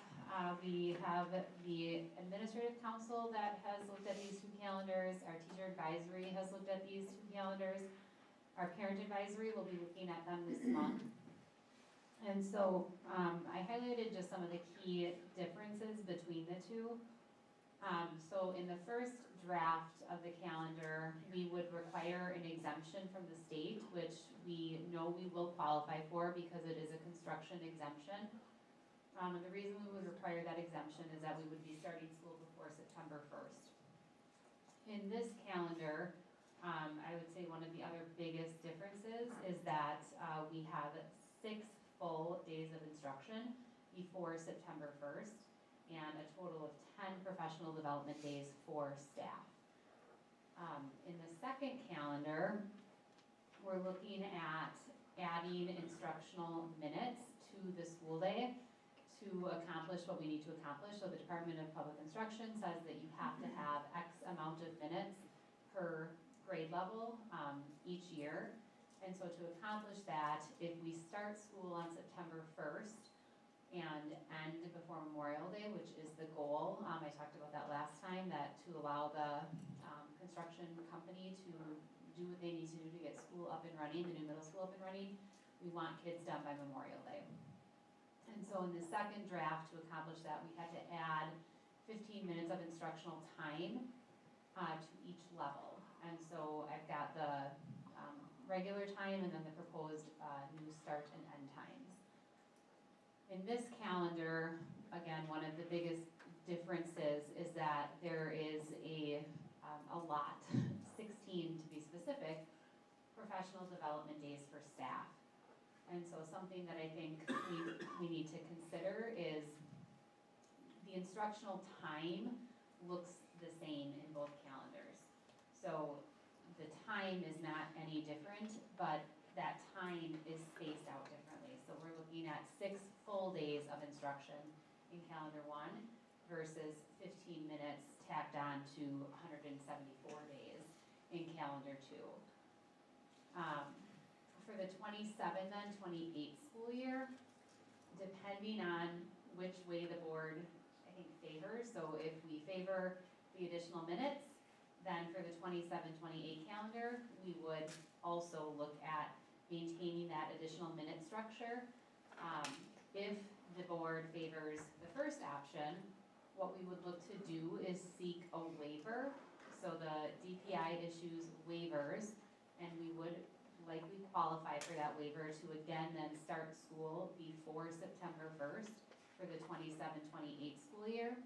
We have the administrative council that has looked at these two calendars. Our teacher advisory has looked at these two calendars. Our parent advisory will be looking at them this month. And so I highlighted just some of the key differences between the two. So in the first draft of the calendar, we would require an exemption from the state, which we know we will qualify for because it is a construction exemption. And the reason we would require that exemption is that we would be starting school before September 1st. In this calendar, I would say one of the other biggest differences is that we have 6 full days of instruction before September 1st and a total of 10 professional development days for staff. In the second calendar, we're looking at adding instructional minutes to the school day to accomplish what we need to accomplish. So the Department of Public Instruction says that you have to have X amount of minutes per grade level each year. And so to accomplish that, if we start school on September 1st and end before Memorial Day, which is the goal, I talked about that last time, that to allow the construction company to do what they need to do to get school up and running, the new middle school up and running, we want kids done by Memorial Day. And so in the second draft, to accomplish that, we had to add 15 minutes of instructional time to each level. And so I've got the regular time and then the proposed new start and end times. In this calendar, again, one of the biggest differences is that there is a lot, 16 to be specific, professional development days for staff. And so something that I think we need to consider is the instructional time looks the same in both calendars. So the time is not any different, but that time is spaced out differently. So we're looking at 6 full days of instruction in calendar 1 versus 15 minutes tacked on to 174 days in calendar 2. For the 27 then 28 school year, depending on which way the board, I think, favors. So if we favor the additional minutes, then for the 27-28 calendar, we would also look at maintaining that additional minute structure. If the board favors the first option, what we would look to do is seek a waiver. So the DPI issues waivers, and we would likely qualify for that waiver to again then start school before September 1st for the 27-28 school year.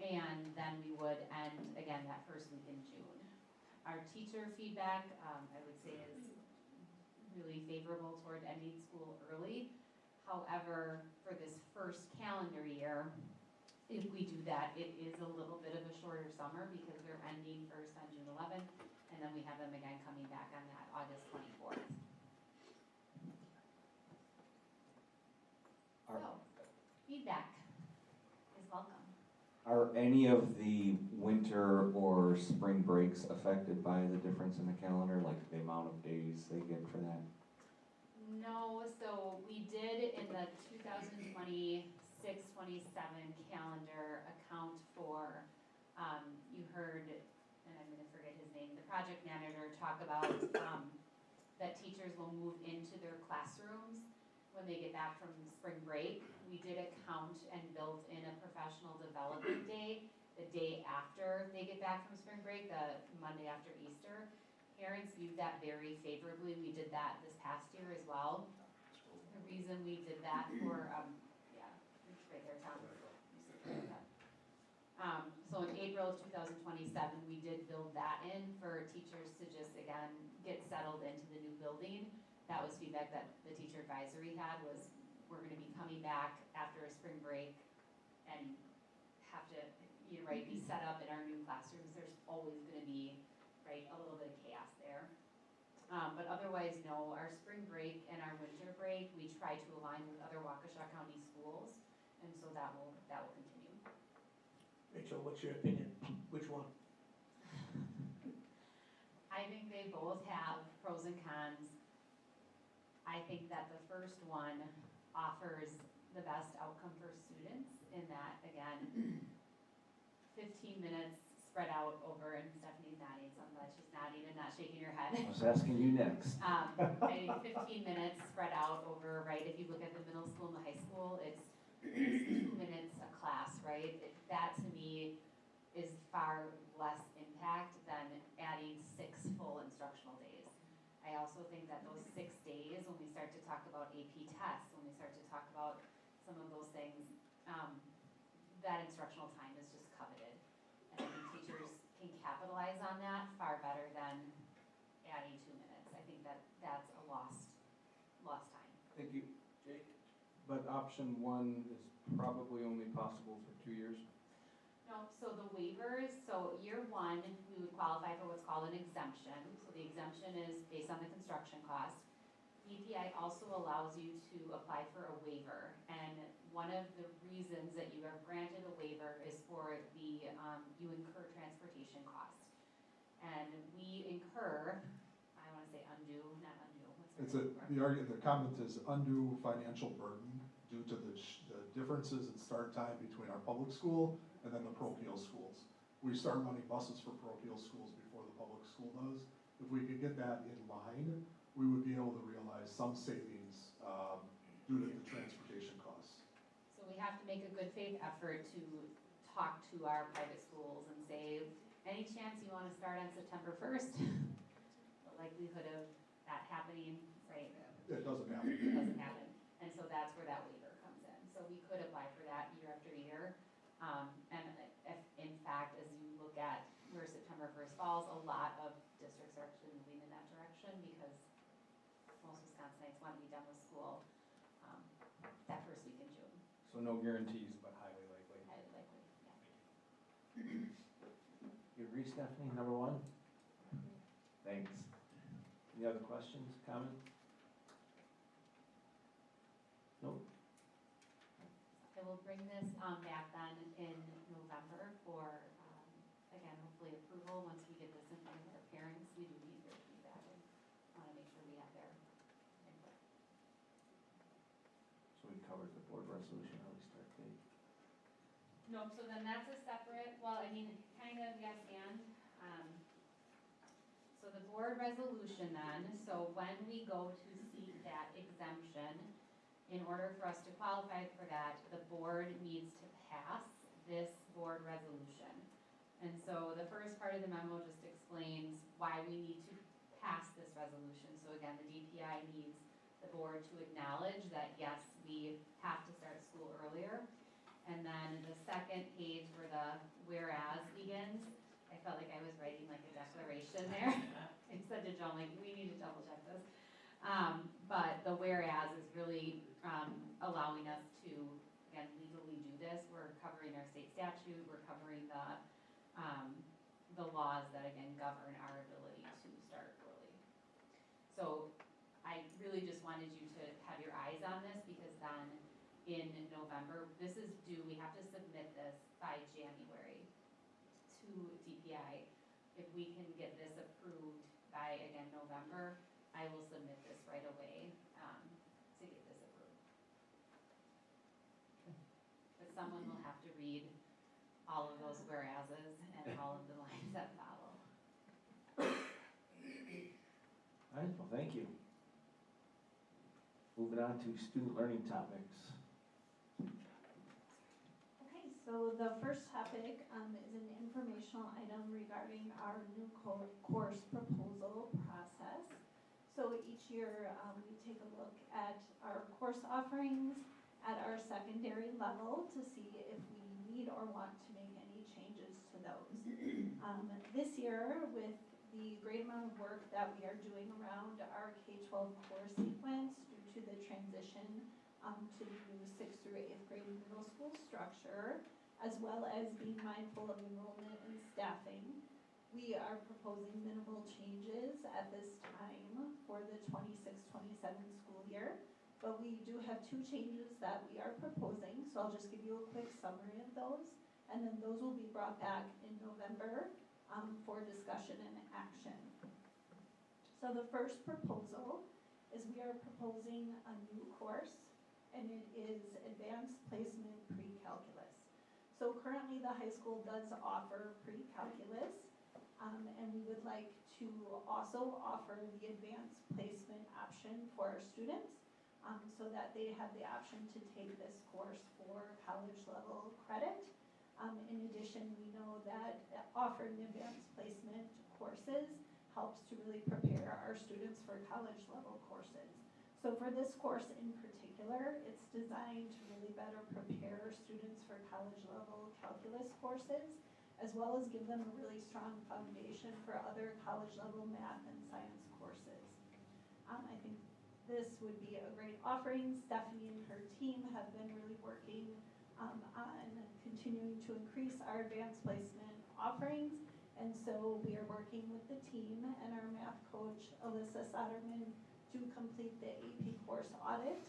And then we would end again that first week in June. Our teacher feedback, I would say, is really favorable toward ending school early. However, for this first calendar year, if we do that, it is a little bit of a shorter summer because we're ending first on June 11th, and then we have them again coming back on that August 24th. So, feedback is welcome. Are any of the winter or spring breaks affected by the difference in the calendar, like the amount of days they get for that? No, so we did in the 2026-27 calendar account for, you heard, and I'm gonna forget his name, the project manager talk about, that teachers will move into their classrooms when they get back from spring break. We did account and built in a professional development day, the day after they get back from spring break, the Monday after Easter. Parents viewed that very favorably. We did that this past year as well. The reason we did that for, yeah, it's right there, Tom. So in April of 2027, we did build that in for teachers to just, again, get settled into the new building. That was feedback that the teacher advisory had, was we're gonna be coming back after a spring break and have to, you're right, be set up in our new classrooms. There's always gonna be, right, a little bit of chaos there. But otherwise, no, our spring break and our winter break, we try to align with other Waukesha County schools, and so that will continue. Rachel, what's your opinion? Which one? I think they both have pros and cons. I think that the first one offers the best outcome for students in that, again, 15 minutes spread out over, and Stephanie's nodding, so I'm glad she's nodding and not shaking her head. I was asking you next. I think 15 minutes spread out over, right, if you look at the middle school and the high school, it's 2 minutes a class, right? That to me is far less impact than adding 6 full instructional days. I also think that those 6 days, when we start to talk about AP tests, when we start to talk about some of those things, that instructional time is just coveted. And I think teachers can capitalize on that far better than adding 2 minutes. I think that that's a lost time. Thank you. Jake? But option one is probably only possible for 2 years? No, so the waivers, so year one, we would qualify for what's called an exemption. So the exemption is based on the construction cost. DPI also allows you to apply for a waiver. And one of the reasons that you are granted a waiver is for the, you incur transportation costs. And we incur, I wanna say undue, not undue, what's the word? The comment is undue financial burden due to the differences in start time between our public school and then the parochial schools. We start running buses for parochial schools before the public school does. If we could get that in line, we would be able to realize some savings due to the transportation costs. So we have to make a good faith effort to talk to our private schools and say, any chance you wanna start on September 1st? The likelihood of that happening, right? It doesn't happen. It doesn't happen. And so that's where that waiver comes in. So we could apply for that year after year. And if, in fact, as you look at where September 1st falls, a lot of districts are actually moving in that direction because most Wisconsinites want to be done with school that first week in June. So no guarantees, but highly likely. Highly likely, yeah. You agree, Stephanie, number one? Thanks. Any other questions, comments? Nope. I will bring this back then in November for, again, hopefully approval. Once we get this in front of our parents, we do need their feedback and want to make sure we have their input. So we covered the board resolution, early start date. Nope, so then that's a separate, well, I mean, kind of yes and. So the board resolution then, so when we go to seek that exemption, in order for us to qualify for that, the board needs to pass this board resolution. And so the first part of the memo just explains why we need to pass this resolution. So again, the DPI needs the board to acknowledge that yes, we have to start school earlier. And then the second page where the whereas begins, I felt like I was writing like a declaration there. I said to John, like, we need to double check this. But the whereas is really allowing us to, again, legally do this. We're covering our state statute, we're covering the laws that, again, govern our ability to start early. So I really just wanted you to have your eyes on this, because then in November, this is due, we have to submit this by January to DPI. If we can get this approved by, again, November, I will submit this right away to get this approved. But someone will have to read all of those whereases and all of the lines that follow. All right, well, thank you. Moving on to student learning topics. Okay, so the first topic is an informational item regarding our new course proposal process. So each year we take a look at our course offerings at our secondary level to see if we need or want to make any changes to those. This year, with the great amount of work that we are doing around our K-12 course sequence due to the transition to the new 6th through 8th grade middle school structure, as well as being mindful of enrollment and staffing, we are proposing minimal changes at this time for the 26-27 school year. But we do have two changes that we are proposing, so I'll just give you a quick summary of those, and then those will be brought back in November for discussion and action. So the first proposal is we are proposing a new course, and it is Advanced Placement Pre-Calculus. So currently the high school does offer pre-calculus, and we would like to also offer the advanced placement option for our students, so that they have the option to take this course for college level credit. In addition, we know that offering advanced placement courses helps to really prepare our students for college level courses. So for this course in particular, it's designed to really better prepare students for college level calculus courses, as well as give them a really strong foundation for other college level math and science courses. I think this would be a great offering. Stephanie and her team have been really working on continuing to increase our advanced placement offerings, and so we are working with the team and our math coach, Alyssa Soderman, to complete the AP course audit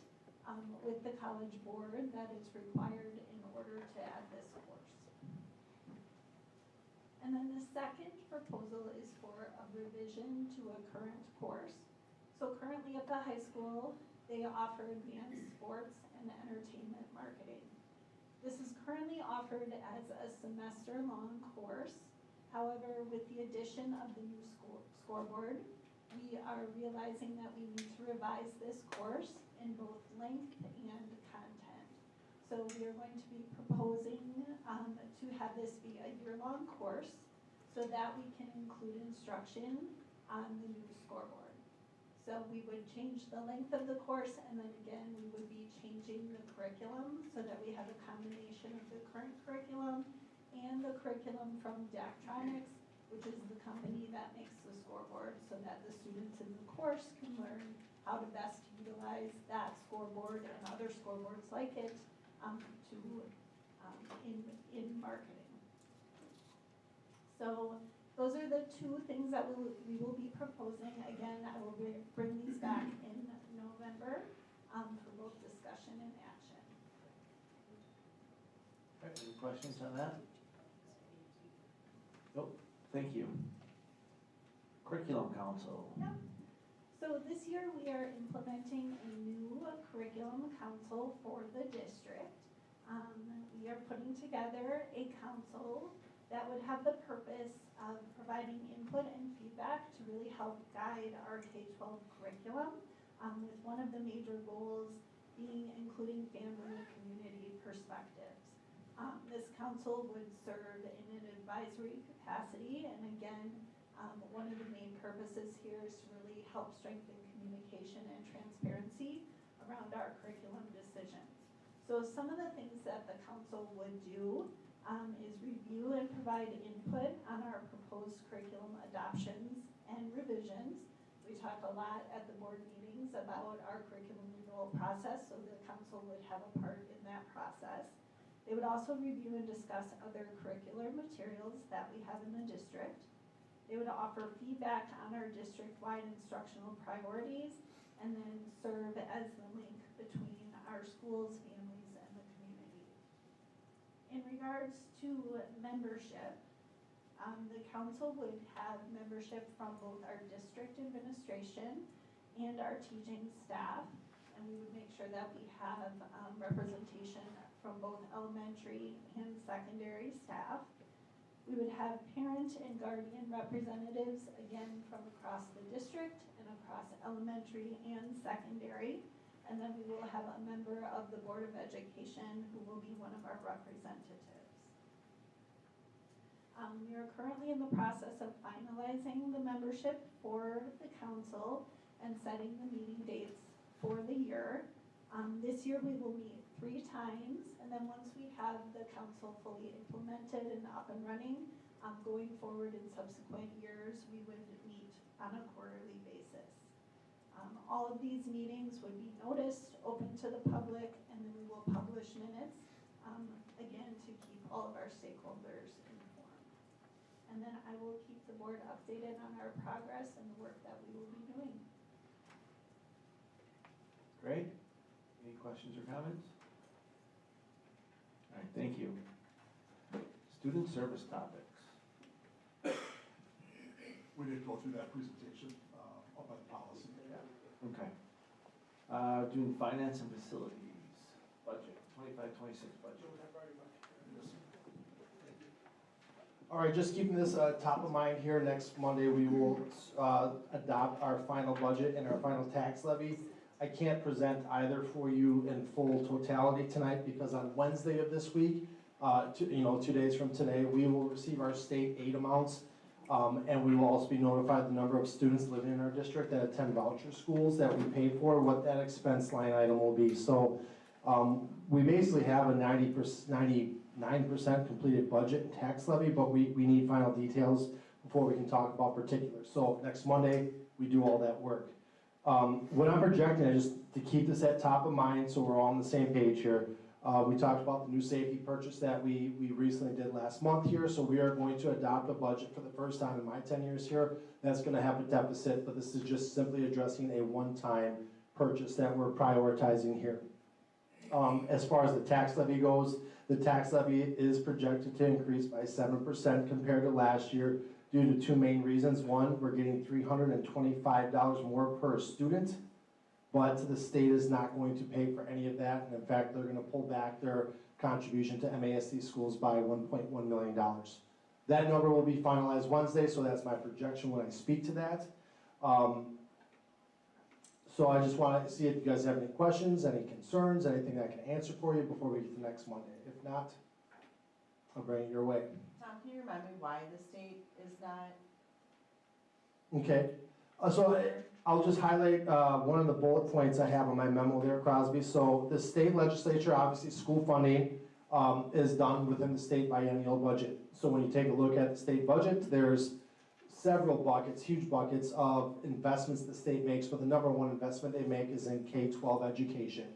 with the college board that is required in order to add this course. And then the second proposal is for a revision to a current course. So currently at the high school, they offer advanced sports and entertainment marketing. This is currently offered as a semester-long course. However, with the addition of the new scoreboard, we are realizing that we need to revise this course in both length and content. So we are going to be proposing to have this be a year-long course so that we can include instruction on the new scoreboard. So we would change the length of the course, and then again, we would be changing the curriculum so that we have a combination of the current curriculum and the curriculum from Daktronics, which is the company that makes the scoreboard, so that the students in the course can learn how to best utilize that scoreboard and other scoreboards like it in marketing. So those are the two things that we will be proposing. Again, I will bring these back in November for both discussion and action. All right, any questions on that? Nope, thank you. Curriculum Council. Yep. So this year we are implementing a new curriculum council for the district. We are putting together a council that would have the purpose of providing input and feedback to really help guide our K-12 curriculum, with one of the major goals being including family and community perspectives. This council would serve in an advisory capacity, and again, one of the main purposes here is to really help strengthen communication and transparency around our curriculum decisions. So So some of the things that the council would do is review and provide input on our proposed curriculum adoptions and revisions. We talk a lot at the board meetings about our curriculum renewal process, so the council would have a part in that process. They would also review and discuss other curricular materials that we have in the district. They would offer feedback on our district-wide instructional priorities and then serve as the link between our schools, families, and the community. In regards to membership, the council would have membership from both our district administration and our teaching staff, and we would make sure that we have representation from both elementary and secondary staff. We would have parent and guardian representatives, again, from across the district and across elementary and secondary. And then we will have a member of the Board of Education who will be one of our representatives. We are currently in the process of finalizing the membership for the council and setting the meeting dates for the year. This year we will meet 3 times, and then once we have the council fully implemented and up and running, going forward in subsequent years, we would meet on a quarterly basis. All of these meetings would be noticed, open to the public, and then we will publish minutes, again, to keep all of our stakeholders informed. And then I will keep the board updated on our progress and the work that we will be doing. Great. Any questions or comments? All right, thank you. Student service topics. We did go through that presentation up on the policy. Okay. Doing finance and facilities, budget, 25-26 budget. All right, just keeping this top of mind here, next Monday we will adopt our final budget and our final tax levy. I can't present either for you in full totality tonight because on Wednesday of this week, 2 days from today, we will receive our state aid amounts. And we will also be notified the number of students living in our district that attend voucher schools that we pay for, what that expense line item will be. So we basically have a 99% completed budget and tax levy, but we need final details before we can talk about particulars. So next Monday, we do all that work. What I'm projecting is just to keep this at top of mind so we're all on the same page here. We talked about the new safety purchase that we recently did last month here, so we are going to adopt a budget for the first time in my 10 years here. That's going to have a deficit, but this is just simply addressing a one-time purchase that we're prioritizing here. As far as the tax levy goes, the tax levy is projected to increase by 7% compared to last year due to 2 main reasons. One, we're getting $325 more per student. But the state is not going to pay for any of that, and in fact, they're going to pull back their contribution to MASD schools by $1.1 million. That number will be finalized Wednesday, so that's my projection when I speak to that. So I just want to see if you guys have any questions, any concerns, anything I can answer for you before we get to next Monday. If not, I'll bring it your way. Tom, can you remind me why the state is not? Okay, so I'll just highlight one of the bullet points I have on my memo there, Crosby. So the state legislature, obviously school funding is done within the state biennial budget. So when you take a look at the state budget, there's several buckets, huge buckets of investments the state makes, but the number one investment they make is in K-12 education.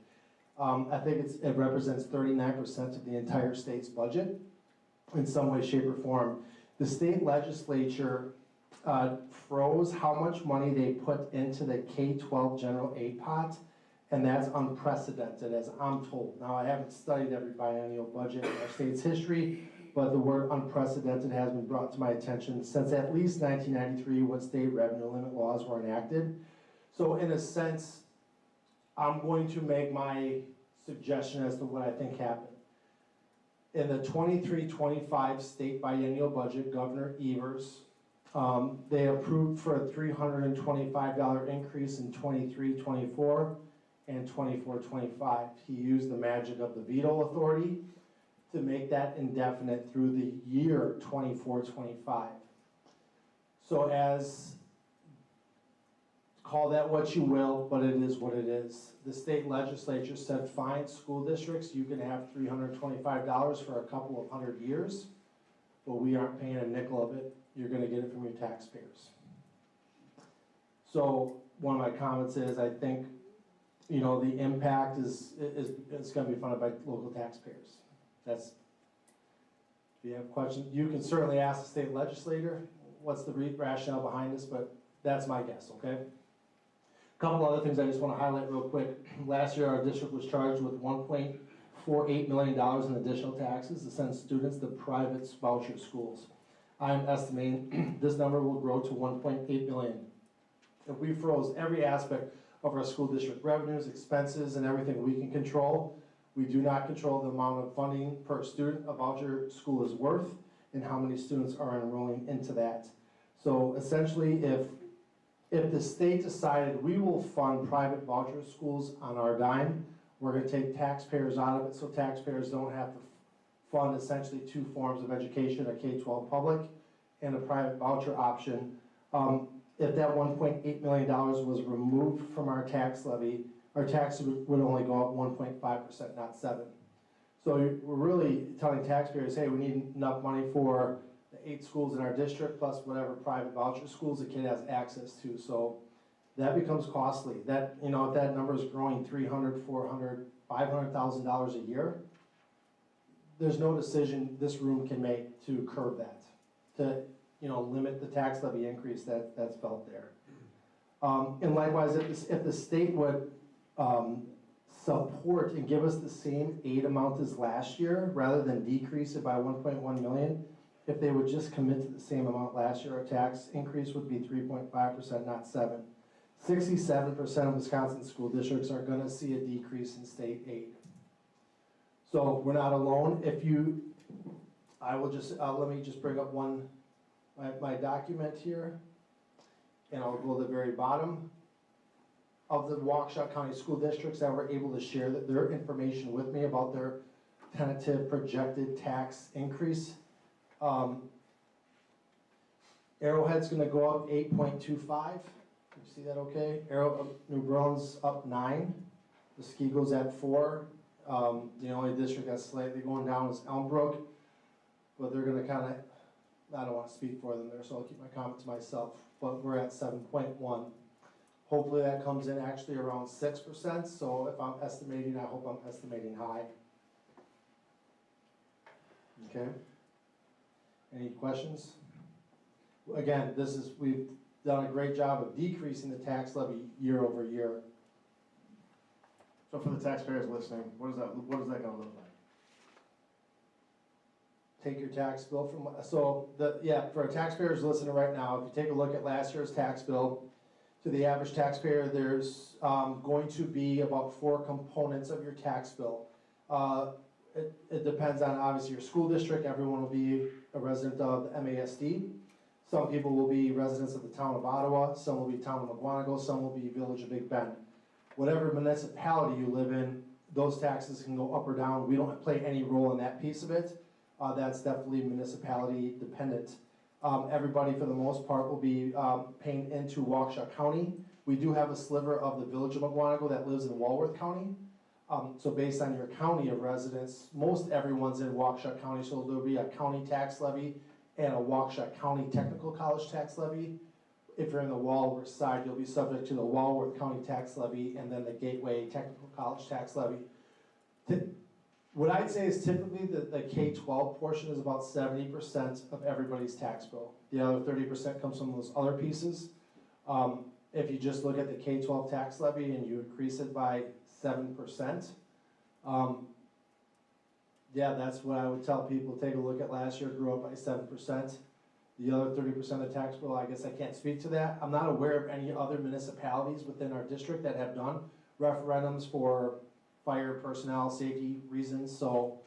I think it represents 39% of the entire state's budget in some way, shape, or form. The state legislature froze how much money they put into the K-12 general aid pot, and that's unprecedented, as I'm told. Now, I haven't studied every biennial budget in our state's history, but the word unprecedented has been brought to my attention since at least 1993 when state revenue limit laws were enacted. So in a sense, I'm going to make my suggestion as to what I think happened. In the 23-25 state biennial budget, Governor Evers, they approved for a $325 increase in 23-24 and 24-25. He used the magic of the veto authority to make that indefinite through the year 24-25. So as call that what you will, but it is what it is. The state legislature said, fine, school districts, you can have $325 for a couple of 100 years, but we aren't paying a nickel of it. You're gonna get it from your taxpayers. So one of my comments is, I think, you know, the impact is gonna be funded by local taxpayers. If you have questions, you can certainly ask the state legislator, what's the rationale behind this, but that's my guess, okay? A couple other things I just wanna highlight real quick. Last year, our district was charged with $1.48 million in additional taxes to send students to private voucher schools. I'm estimating this number will grow to $1.8 million. If we froze every aspect of our school district revenues, expenses, and everything we can control, we do not control the amount of funding per student a voucher school is worth and how many students are enrolling into that. So essentially, if the state decided we will fund private voucher schools on our dime, we're gonna take taxpayers out of it, so taxpayers don't have to fund essentially two forms of education, a K-12 public and a private voucher option. If that $1.8 million was removed from our tax levy, our taxes would only go up 1.5%, not 7%. So we're really telling taxpayers, hey, we need enough money for the 8 schools in our district plus whatever private voucher schools the kid has access to. So that becomes costly. That, you know, if that number is growing $300,000, $400,000, $500,000 a year, there's no decision this room can make to curb that, to, you know, limit the tax levy increase that's felt there. And likewise, if the state would support and give us the same aid amount as last year, rather than decrease it by 1.1 million, if they would just commit to the same amount last year, our tax increase would be 3.5%, not 7%. 67% of Wisconsin school districts are gonna see a decrease in state aid. So we're not alone. I will just, let me just bring up my document here, and I'll go to the very bottom. Of the Waukesha County school districts that were able to share their information with me about their tentative projected tax increase, Arrowhead's gonna go up 8.25. You see that okay? New Brunswick's up 9. Muskego's at 4. The only district that's slightly going down is Elmbrook, but they're gonna kinda, I don't wanna speak for them there, so I'll keep my comment to myself, but we're at 7.1. Hopefully that comes in actually around 6%, so if I'm estimating, I hope I'm estimating high. Okay? Any questions? Again, we've done a great job of decreasing the tax levy year over year. So for the taxpayers listening, what is that gonna look like? Take your tax bill for our taxpayers listening right now, if you take a look at last year's tax bill, to the average taxpayer, there's going to be about 4 components of your tax bill. It depends on obviously your school district. Everyone will be a resident of the MASD. Some people will be residents of the town of Ottawa, some will be town of Mukwonago, some will be village of Big Bend. Whatever municipality you live in, those taxes can go up or down. We don't play any role in that piece of it. That's definitely municipality dependent. Everybody, for the most part, will be paying into Waukesha County. We do have a sliver of the village of Mukwonago that lives in Walworth County. So based on your county of residence, most everyone's in Waukesha County, so there'll be a county tax levy and a Waukesha County Technical College tax levy. If you're in the Walworth side, you'll be subject to the Walworth County tax levy and then the Gateway Technical College tax levy. What I'd say is typically the K-12 portion is about 70% of everybody's tax bill. The other 30% comes from those other pieces. If you just look at the K-12 tax levy and you increase it by 7%, yeah, that's what I would tell people. Take a look at last year, grew up by 7%. The other 30% of tax bill, I guess I can't speak to that. I'm not aware of any other municipalities within our district that have done referendums for fire personnel safety reasons, so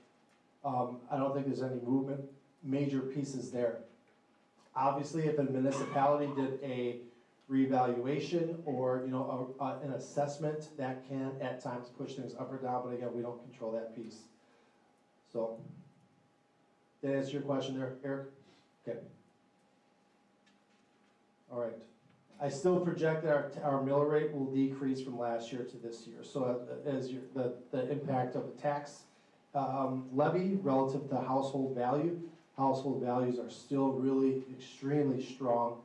I don't think there's any major pieces there. Obviously, if a municipality did a reevaluation or an assessment, that can at times push things up or down, but again, we don't control that piece. So, did I answer your question there, Eric? Okay. All right. I still project that our mill rate will decrease from last year to this year. So as the impact of the tax levy relative to household values are still really extremely strong.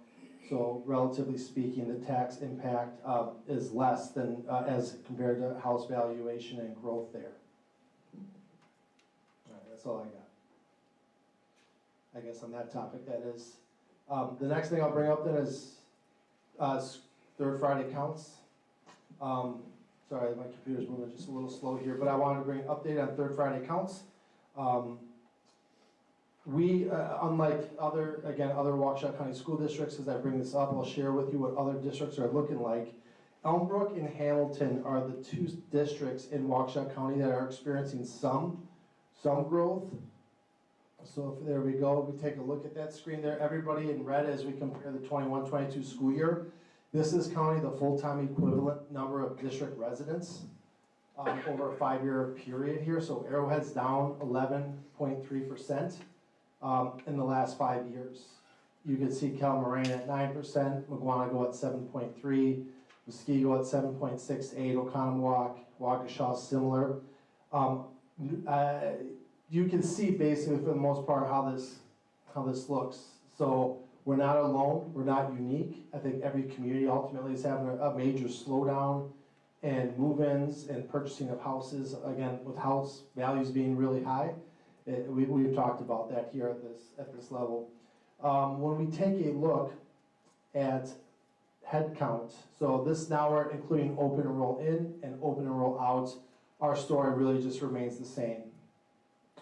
So relatively speaking, the tax impact is less than as compared to house valuation and growth there. All right, that's all I got. I guess on that topic, that is. The next thing I'll bring up then is third Friday counts. Sorry, my computer's moving just a little slow here, but I wanted to bring an update on third Friday counts. We, unlike other Waukesha County school districts, as I bring this up, I'll share with you what other districts are looking like. Elmbrook and Hamilton are the two districts in Waukesha County that are experiencing some growth. So there we go, we take a look at that screen there. Everybody in red as we compare the 21-22 school year. This is counting the full-time equivalent number of district residents over a 5-year period here. So Arrowhead's down 11.3% in the last 5 years. You can see Calmoraine at 9%, Mukwonago at 7.3%, Muskego at 7.68%, Oconomowoc, Waukesha similar. You can see basically for the most part how this looks. So we're not alone, we're not unique. I think every community ultimately is having a major slowdown in move-ins and purchasing of houses, again, with house values being really high. We've talked about that here at this level. When we take a look at head count, so this now we're including open enroll in and open enroll out, our story really just remains the same.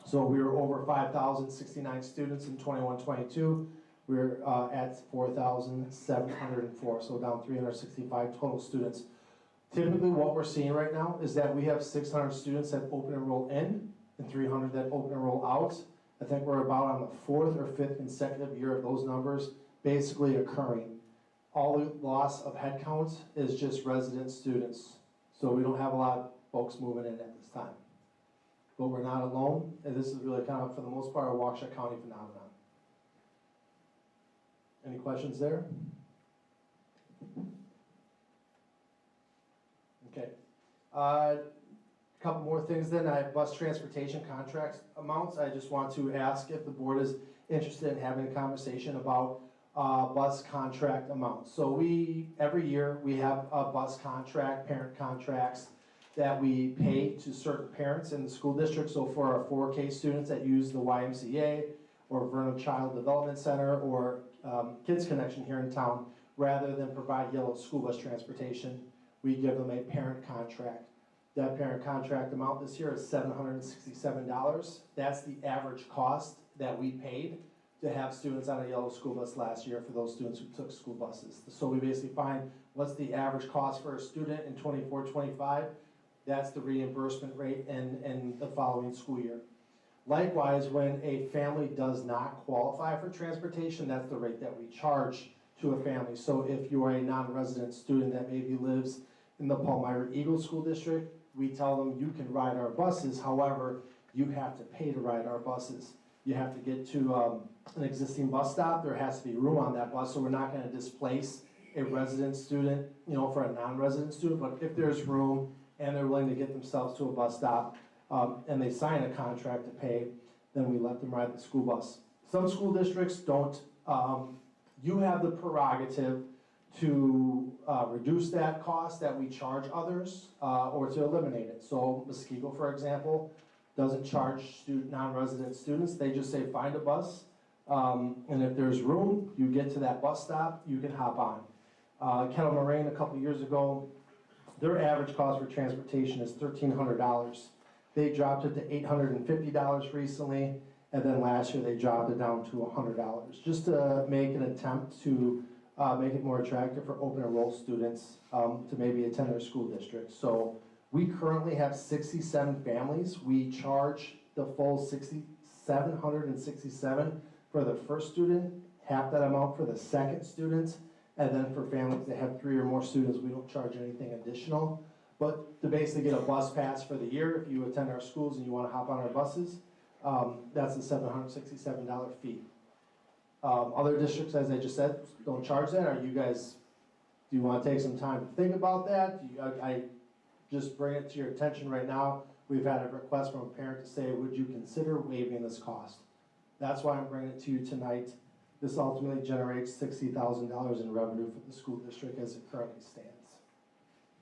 So we were over 5,069 students in 21-22. We're at 4,704, so down 365 total students. Typically what we're seeing right now is that we have 600 students that open enroll in and 300 that open enroll out. I think we're about on the 4th or 5th consecutive year of those numbers basically occurring. All the loss of head count is just resident students. So we don't have a lot of folks moving in at this time. But we're not alone, and this is really kind of, for the most part, a Waukesha County phenomenon. Any questions there? Okay. A couple more things then. I have bus transportation contract amounts. I just want to ask if the board is interested in having a conversation about bus contract amounts. So every year, we have a bus contract, parent contracts, that we pay to certain parents in the school district. So for our 4K students that use the YMCA or Vernon Child Development Center or Kids Connection here in town, rather than provide yellow school bus transportation, we give them a parent contract. That parent contract amount this year is $767. That's the average cost that we paid to have students on a yellow school bus last year for those students who took school buses. So we basically find what's the average cost for a student in 24-25. That's the reimbursement rate in the following school year. Likewise, when a family does not qualify for transportation, that's the rate that we charge to a family. So if you are a non-resident student that maybe lives in the Palmyra Eagle School District, we tell them you can ride our buses, however, you have to pay to ride our buses. You have to get to an existing bus stop, there has to be room on that bus, so we're not gonna displace a resident student, for a non-resident student, but if there's room, and they're willing to get themselves to a bus stop, and they sign a contract to pay, then we let them ride the school bus. Some school districts don't, you have the prerogative to reduce that cost that we charge others, or to eliminate it. So Muskego, for example, doesn't charge non-resident students, they just say find a bus, and if there's room, you get to that bus stop, you can hop on. Kettle Moraine a couple years ago, their average cost for transportation is $1,300. They dropped it to $850 recently, and then last year they dropped it down to $100, just to make an attempt to make it more attractive for open enroll students to maybe attend their school district. So we currently have 67 families. We charge the full $6,767 for the first student, half that amount for the second student, and then for families that have 3 or more students, we don't charge anything additional. But to basically get a bus pass for the year, if you attend our schools and you want to hop on our buses, that's the $767 fee. Other districts, as I just said, don't charge that. Are you guys Do you wanna take some time to think about that? I just bring it to your attention right now. We've had a request from a parent to say, would you consider waiving this cost? That's why I'm bringing it to you tonight. This ultimately generates $60,000 in revenue for the school district as it currently stands.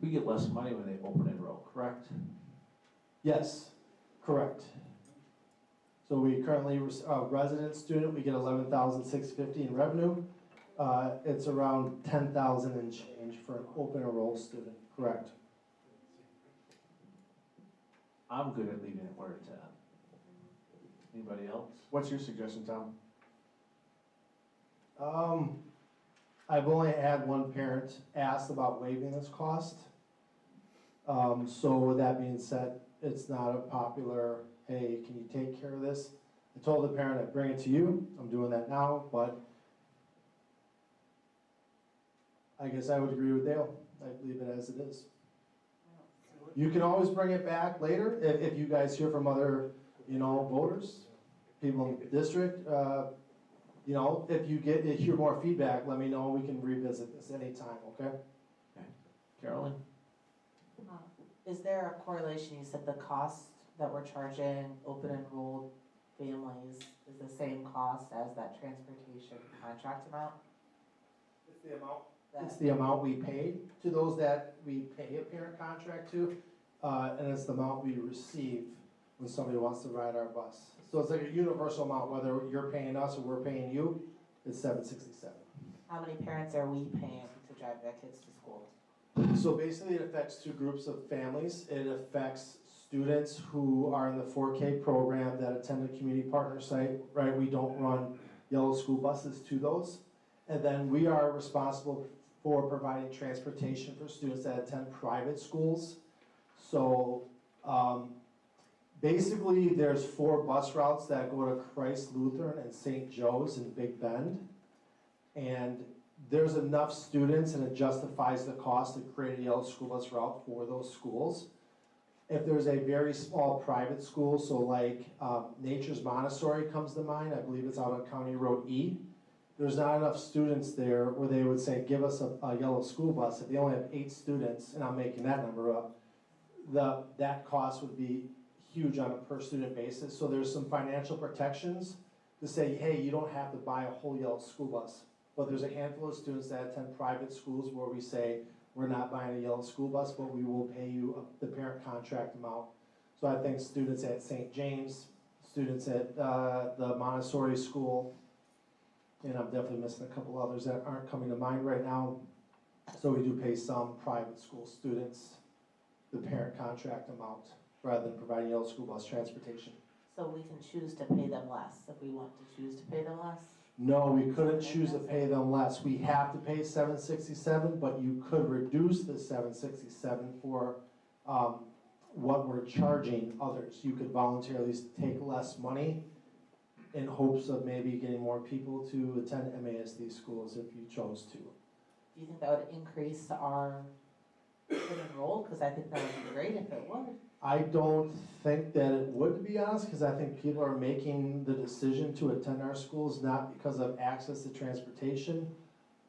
We get less money when they open enroll, correct? Yes, correct. So we currently, resident student, we get $11,650 in revenue. It's around $10,000 and change for an open enroll student, correct? I'm good at leaving it where it's at. Anybody else? What's your suggestion, Tom? I've only had one parent ask about waiving this cost. So with that being said, it's not a popular, hey, can you take care of this? I told the parent I'd bring it to you, I'm doing that now, but I guess I would agree with Dale, I'd leave it as it is. You can always bring it back later, if you guys hear from other, voters, people in the district, if you hear more feedback, let me know, we can revisit this anytime, okay? Carolyn? Is there a correlation, you said the cost that we're charging open enrolled families is the same cost as that transportation contract amount? It's the amount. It's the amount we pay to those that we pay a parent contract to, and it's the amount we receive when somebody wants to ride our bus. So it's like a universal amount, whether you're paying us or we're paying you, it's $767. How many parents are we paying to drive their kids to school? So basically it affects two groups of families. It affects students who are in the 4K program that attend a community partner site, right? We don't run yellow school buses to those. And then we are responsible for providing transportation for students that attend private schools. So basically there's 4 bus routes that go to Christ Lutheran and St. Joe's in Big Bend. And there's enough students and it justifies the cost to create a yellow school bus route for those schools. If there's a very small private school, so like Nature's Montessori comes to mind, I believe it's out on County Road E. There's not enough students there where they would say, give us a yellow school bus. If they only have 8 students, and I'm making that number up, that cost would be huge on a per student basis. So there's some financial protections to say, hey, you don't have to buy a whole yellow school bus. But there's a handful of students that attend private schools where we say, we're not buying a yellow school bus, but we will pay you the parent contract amount. So I think students at St. James, students at the Montessori school, and I'm definitely missing a couple others that aren't coming to mind right now. So we do pay some private school students the parent contract amount rather than providing yellow school bus transportation. So we can choose to pay them less if we want to choose to pay them less? No, we couldn't choose to pay them less. We have to pay $767, but you could reduce the $767 for what we're charging others. You could voluntarily take less money in hopes of maybe getting more people to attend MASD schools if you chose to. Do you think that would increase our enroll? Because I think that would be great if it would. I don't think that it would, to be honest, because I think people are making the decision to attend our schools not because of access to transportation,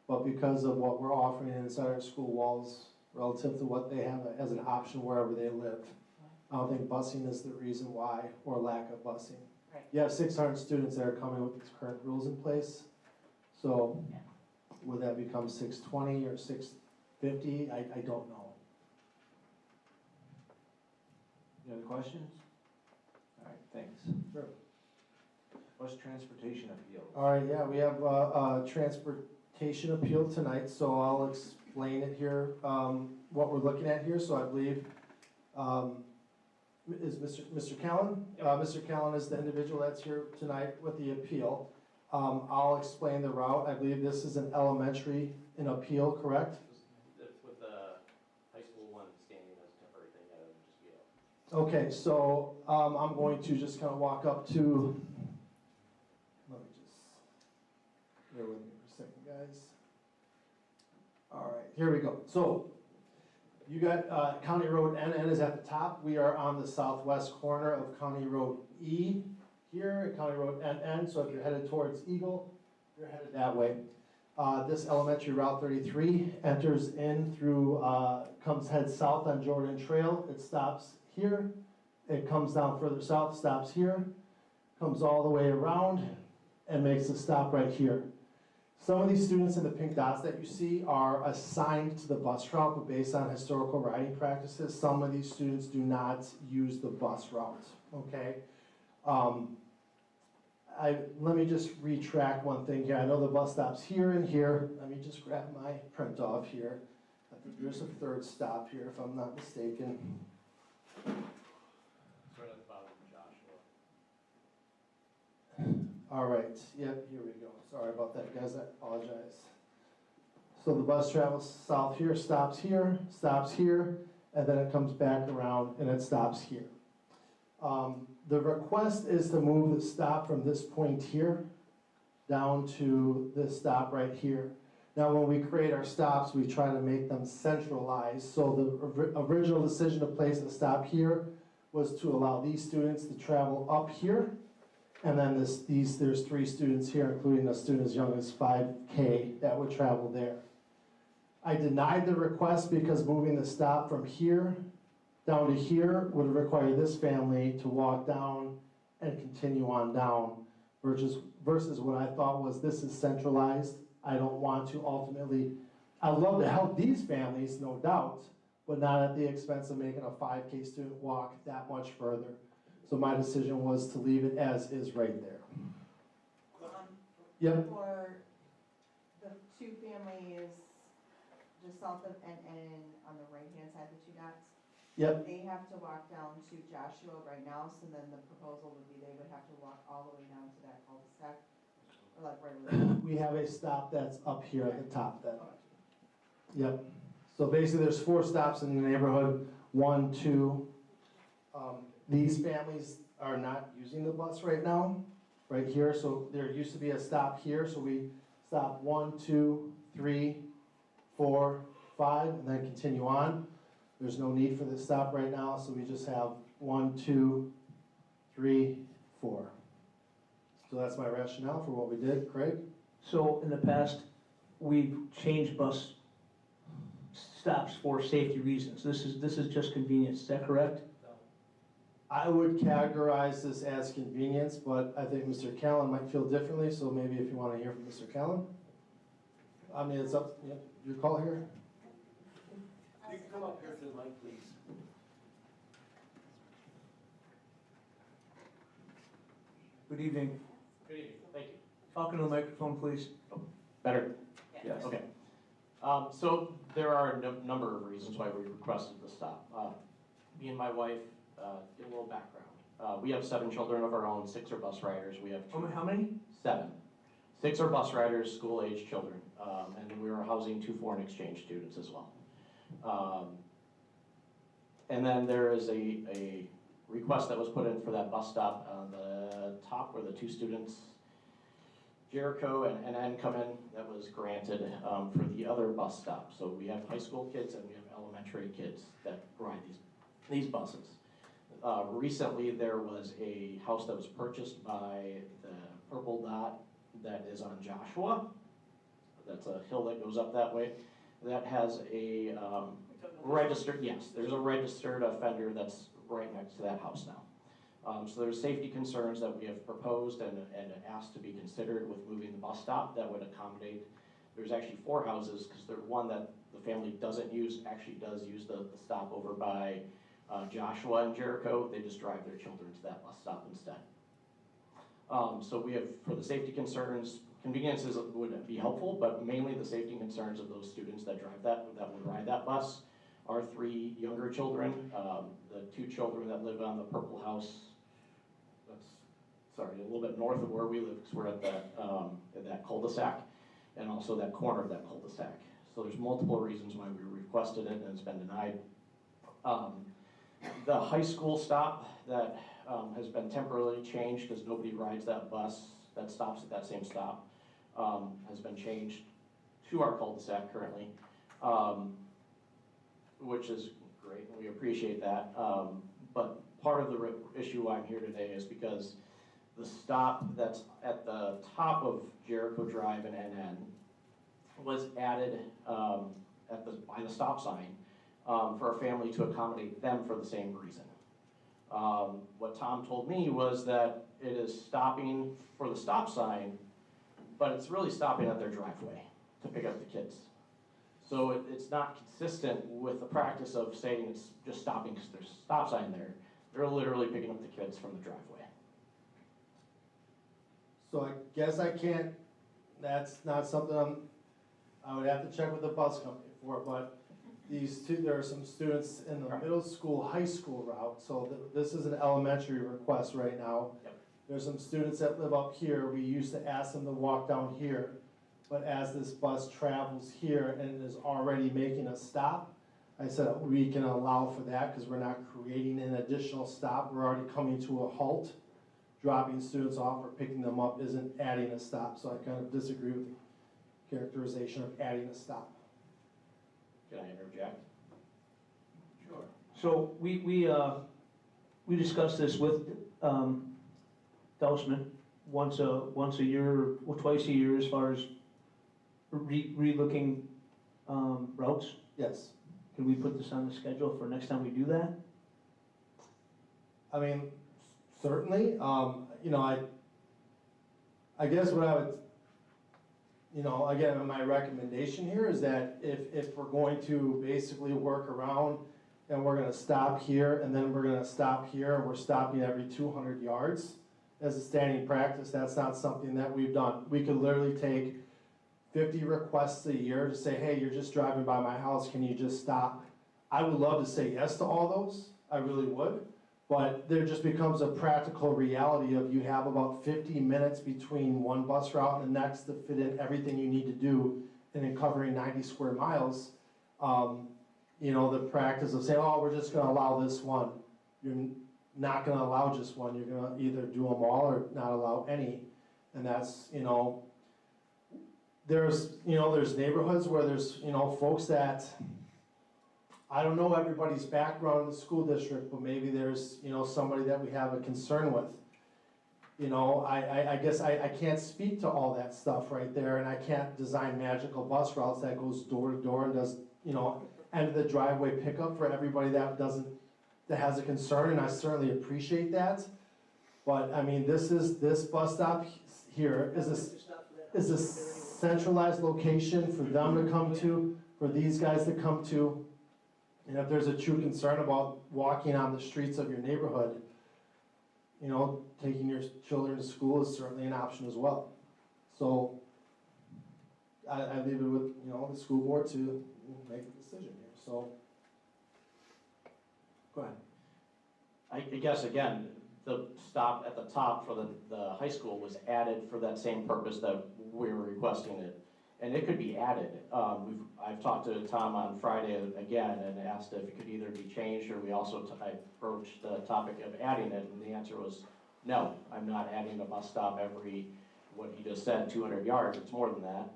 but because of what we're offering inside our school walls relative to what they have as an option wherever they live. I don't think busing is the reason why, or lack of busing. Right. You have 600 students that are coming with these current rules in place, so would that become 620 or 650? I don't know. Any other questions? All right, thanks. Sure. Bus transportation appeal. All right, yeah, we have a transportation appeal tonight, so I'll explain it here, what we're looking at here. So I believe, is Mr. Callen? Mr. Callen is the individual that's here tonight with the appeal. I'll explain the route. I believe this is an elementary in appeal, correct? That's with the high school one standing as temporary thing, that would just be a. Okay, so I'm going to just kind of walk up to, let me just, bear with me for a second, guys. All right, here we go. So you got County Road NN is at the top. We are on the southwest corner of County Road E here, and County Road NN. So if you're headed towards Eagle, you're headed that way. This elementary Route 33 enters in through, heads south on Jordan Trail. It stops here. It comes down further south, stops here, comes all the way around, and makes a stop right here. Some of these students in the pink dots that you see are assigned to the bus route, but based on historical riding practices, some of these students do not use the bus route, okay? Let me just retract one thing here. I know the bus stops here and here. Let me just grab my print off here. I think there's a third stop here, if I'm not mistaken. It's right at the bottom of Joshua. All right, yep, here we go. Sorry about that, guys, I apologize. So the bus travels south here, stops here, and then it comes back around and it stops here. The request is to move the stop from this point here down to this stop right here. Now, when we create our stops, we try to make them centralized. So the original decision to place the stop here was to allow these students to travel up here. And then there's 3 students here, including a student as young as 5K that would travel there. I denied the request because moving the stop from here down to here would require this family to walk down and continue on down versus what I thought was this is centralized. I don't want to ultimately, I'd love to help these families, no doubt, but not at the expense of making a 5K student walk that much further. So my decision was to leave it as is right there. Yep. For the 2 families just south of NN on the right-hand side, the 2 dots, Yep. they have to walk down to Joshua right now, so then the proposal would be they would have to walk all the way down to that cul-de-sac, or like right where We have a stop that's up here at the top then. Yep. So basically there's 4 stops in the neighborhood, 1, 2. These families are not using the bus right now, right here. So there used to be a stop here, so we stop 1, 2, 3, 4, 5, and then continue on. There's no need for this stop right now, so we just have 1, 2, 3, 4. So that's my rationale for what we did. Craig? So in the past, we've changed bus stops for safety reasons. This is just convenience, is that correct? I would categorize this as convenience, but I think Mr. Callen might feel differently, so maybe if you want to hear from Mr. Callen. I mean, it's up, yeah, your call here. You can come up here to the mic, please. Good evening. Good evening, thank you. Talk into the microphone, please. Better? Yes. Okay. So there are a number of reasons why we requested the stop. Me and my wife, get a little background. We have 7 children of our own, 6 are bus riders. We have 2. How many? 7. 6 are bus riders, school-age children, and then we are housing 2 foreign exchange students as well. And then there is a request that was put in for that bus stop on the top where the 2 students, Jericho and N, come in, that was granted for the other bus stop. So we have high school kids and we have elementary kids that ride these buses. Recently, there was a house that was purchased by the purple dot that is on Joshua. That's a hill that goes up that way. That has a registered, yes, there's a registered offender that's right next to that house now. So there's safety concerns that we have proposed and asked to be considered with moving the bus stop that would accommodate. There's actually 4 houses, because the one that the family doesn't use actually does use the stop over by Joshua and Jericho. They just drive their children to that bus stop instead. So we have, for the safety concerns, conveniences would be helpful, but mainly the safety concerns of those students that drive that would ride that bus. Our 3 younger children, the 2 children that live on the purple house, that's, sorry, a little bit north of where we live, because we're at that cul-de-sac, and also that corner of that cul-de-sac. So there's multiple reasons why we requested it and it's been denied. The high school stop that has been temporarily changed because nobody rides that bus that stops at that same stop, has been changed to our cul-de-sac currently, which is great, and we appreciate that. But part of the issue why I'm here today is because the stop that's at the top of Jericho Drive and NN was added by the stop sign for a family to accommodate them for the same reason. What Tom told me was that it is stopping for the stop sign, but it's really stopping at their driveway to pick up the kids. So it's not consistent with the practice of saying it's just stopping because there's a stop sign there. They're literally picking up the kids from the driveway. So I guess I can't, that's not something I would have to check with the bus company for, but there are some students in the middle school, high school route, so this is an elementary request right now. Yep. There's some students that live up here, we used to ask them to walk down here, but as this bus travels here and is already making a stop, I said we can allow for that because we're not creating an additional stop, we're already coming to a halt. Dropping students off or picking them up isn't adding a stop, so I kind of disagree with the characterization of adding a stop. Can I interject? Sure. So we discussed this with Dousman once a year or twice a year as far as re-looking routes. Yes. Can we put this on the schedule for next time we do that? I mean, certainly, you know, I guess what I would, you know, again, my recommendation here is that if we're going to basically work around and we're gonna stop here and then we're gonna stop here and we're stopping every 200 yards as a standing practice, that's not something that we've done. We could literally take 50 requests a year to say, hey, you're just driving by my house, can you just stop? I would love to say yes to all those, I really would. But there just becomes a practical reality of you have about 50 minutes between one bus route and the next to fit in everything you need to do and in covering 90 square miles. You know, the practice of saying, oh, we're just gonna allow this one. You're not gonna allow just one, you're gonna either do them all or not allow any. And that's, you know, there's neighborhoods where there's, you know, folks that, I don't know everybody's background in the school district, but maybe there's, you know, somebody that we have a concern with. You know, I guess I can't speak to all that stuff right there, and I can't design magical bus routes that goes door to door and does, you know, end of the driveway pickup for everybody that has a concern, and I certainly appreciate that. But, I mean, this bus stop here is a centralized location for them to come to, for these guys to come to. And if there's a true concern about walking on the streets of your neighborhood, you know, taking your children to school is certainly an option as well. So I leave it with, you know, the school board to make a decision here, so. Go ahead. I guess, again, the stop at the top for the high school was added for that same purpose that we were requesting it. And it could be added. I've talked to Tom on Friday again and asked if it could either be changed, or we also I approached the topic of adding it, and the answer was no. I'm not adding a bus stop every, what he just said, 200 yards. It's more than that.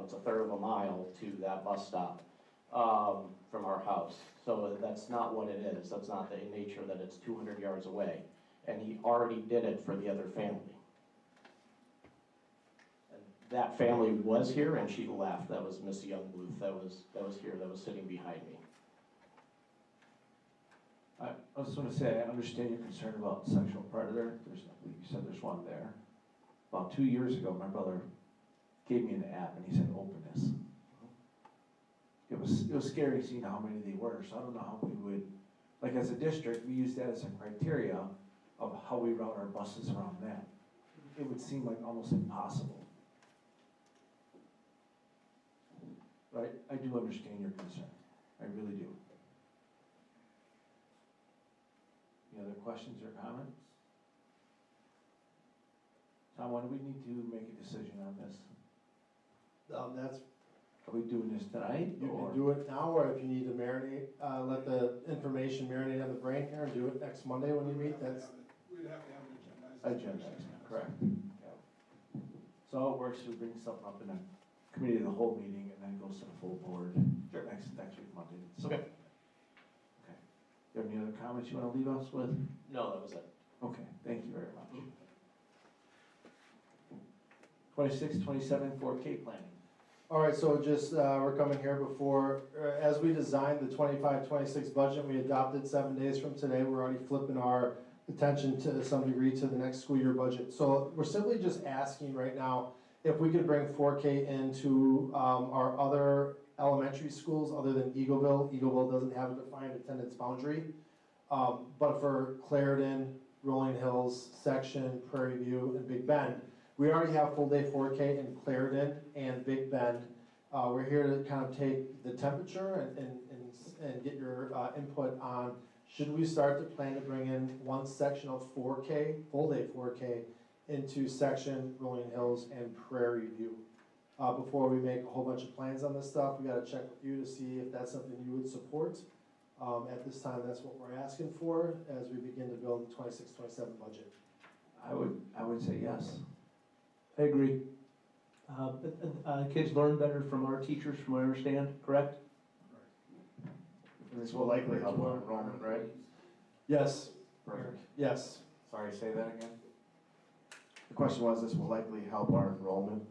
It's a third of a mile to that bus stop from our house. So that's not what it is. That's not the nature that it's 200 yards away. And he already did it for the other family. That family was here and she left. That was Miss Youngbluth that was here, that was sitting behind me. I just want to say, I understand your concern about sexual predator. You said there's one there. About 2 years ago, my brother gave me an app and he said, open this. It was scary seeing how many they were, so I don't know how we would, like as a district, we use that as a criteria of how we route our buses around that. It would seem like almost impossible. Right, I do understand your concern, I really do. Any other questions or comments? Tom, when do we need to make a decision on this? Are we doing this tonight? You can do it now, or if you need to marinate, let the information marinate on the brain here and do it next Monday when you meet, that's. We'd have to have an agenda. Correct. Yeah. So how it works, we bring something up in a committee of the whole meeting and then goes to the full board next week Monday. Okay. Okay. You have any other comments you want to leave us with? No, that was it. Okay, thank you very much. 26, 27, 4K planning. All right, so just, we're coming here before, as we designed the 25-26 budget, we adopted 7 days from today. We're already flipping our attention to some degree to the next school year budget. So we're simply just asking right now if we could bring 4K into our other elementary schools other than Eagleville. Eagleville doesn't have a defined attendance boundary. But for Clarendon, Rolling Hills, Section, Prairie View, and Big Bend, we already have full day 4K in Clarendon and Big Bend. We're here to kind of take the temperature and get your input on, should we start to plan to bring in one section of 4K, full day 4K, into Section, Rolling Hills, and Prairie View? Before we make a whole bunch of plans on this stuff, we gotta check with you to see if that's something you would support. At this time, that's what we're asking for as we begin to build the 26-27 budget. I would say yes. I agree. Kids learn better from our teachers, from what I understand, correct? And this will likely help our enrollment, right? Yes. Perfect. Yes. Sorry, say that again? The question was, this will likely help our enrollment.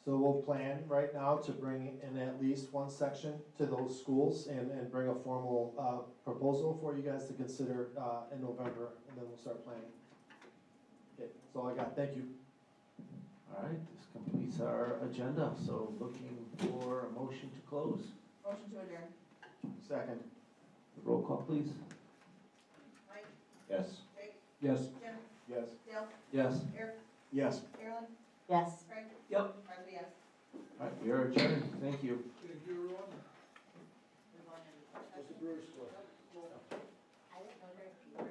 So we'll plan right now to bring in at least one section to those schools and bring a formal proposal for you guys to consider in November, and then we'll start planning. Okay, that's all I got. Thank you. All right, this completes our agenda, so looking for a motion to close. Motion to adjourn. Second. Roll call, please. Mike, Yes. Jake, Yes. Jim, Yes. Dale, Yes. Eric, Yes. Carolyn, Yes. Craig. Yep. Crosby, yes. All right, we are adjourned. Thank you. Thank you, everyone. What's the Brewers score? I didn't know there were